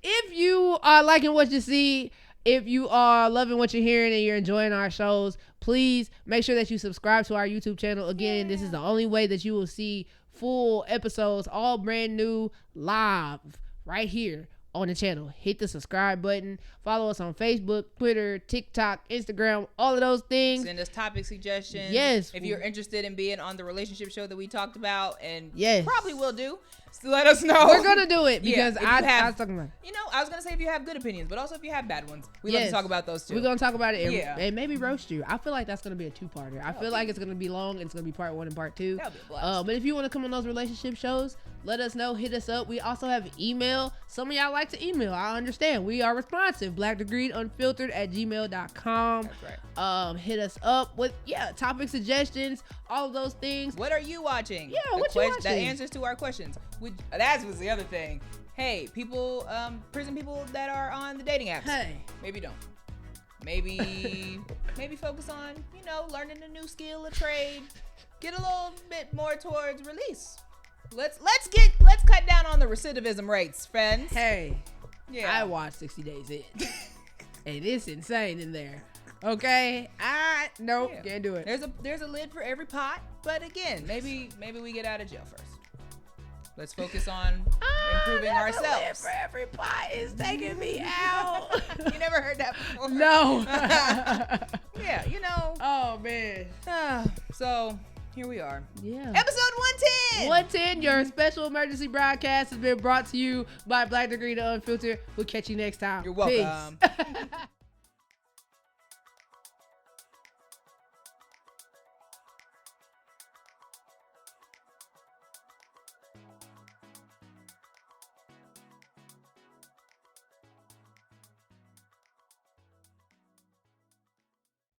If you are liking what you see, if you are loving what you're hearing and you're enjoying our shows, please make sure that you subscribe to our YouTube channel. Again, this is the only way that you will see full episodes, all brand new, live, right here on the channel. Hit the subscribe button. Follow us on Facebook, Twitter, TikTok, Instagram, all of those things. Send us topic suggestions. Yes. If you're interested in being on the relationship show that we talked about and yes, probably will do, let us know. We're gonna do it because I was talking about. I was gonna say if you have good opinions, but also if you have bad ones, we love to talk about those too. We're gonna talk about it and maybe roast you. I feel like that's gonna be a 2-parter. I feel like it's gonna be long. It's gonna be part 1 and part 2. That'll be a blast. But if you want to come on those relationship shows, let us know. Hit us up. We also have email. Some of y'all like to email. I understand. We are responsive. blackdegreedunfiltered@gmail.com. That's right. Hit us up with topic suggestions, all of those things. What are you watching? Yeah, what you watching? The answers to our questions. That was the other thing. Hey, people, prison people that are on the dating apps. Hey, maybe don't. Maybe focus on learning a new skill, a trade. Get a little bit more towards release. Let's cut down on the recidivism rates, friends. Hey, I watched 60 Days In, and it's insane in there. Okay, can't do it. There's a lid for every pot, but again, maybe we get out of jail first. Let's focus on improving ourselves. Lid for every pot is taking me out. You never heard that before? No. Yeah, Oh man. So here we are. Yeah. Episode 110. 110, your special emergency broadcast has been brought to you by Black Degree to Unfiltered. We'll catch you next time. You're welcome. Peace.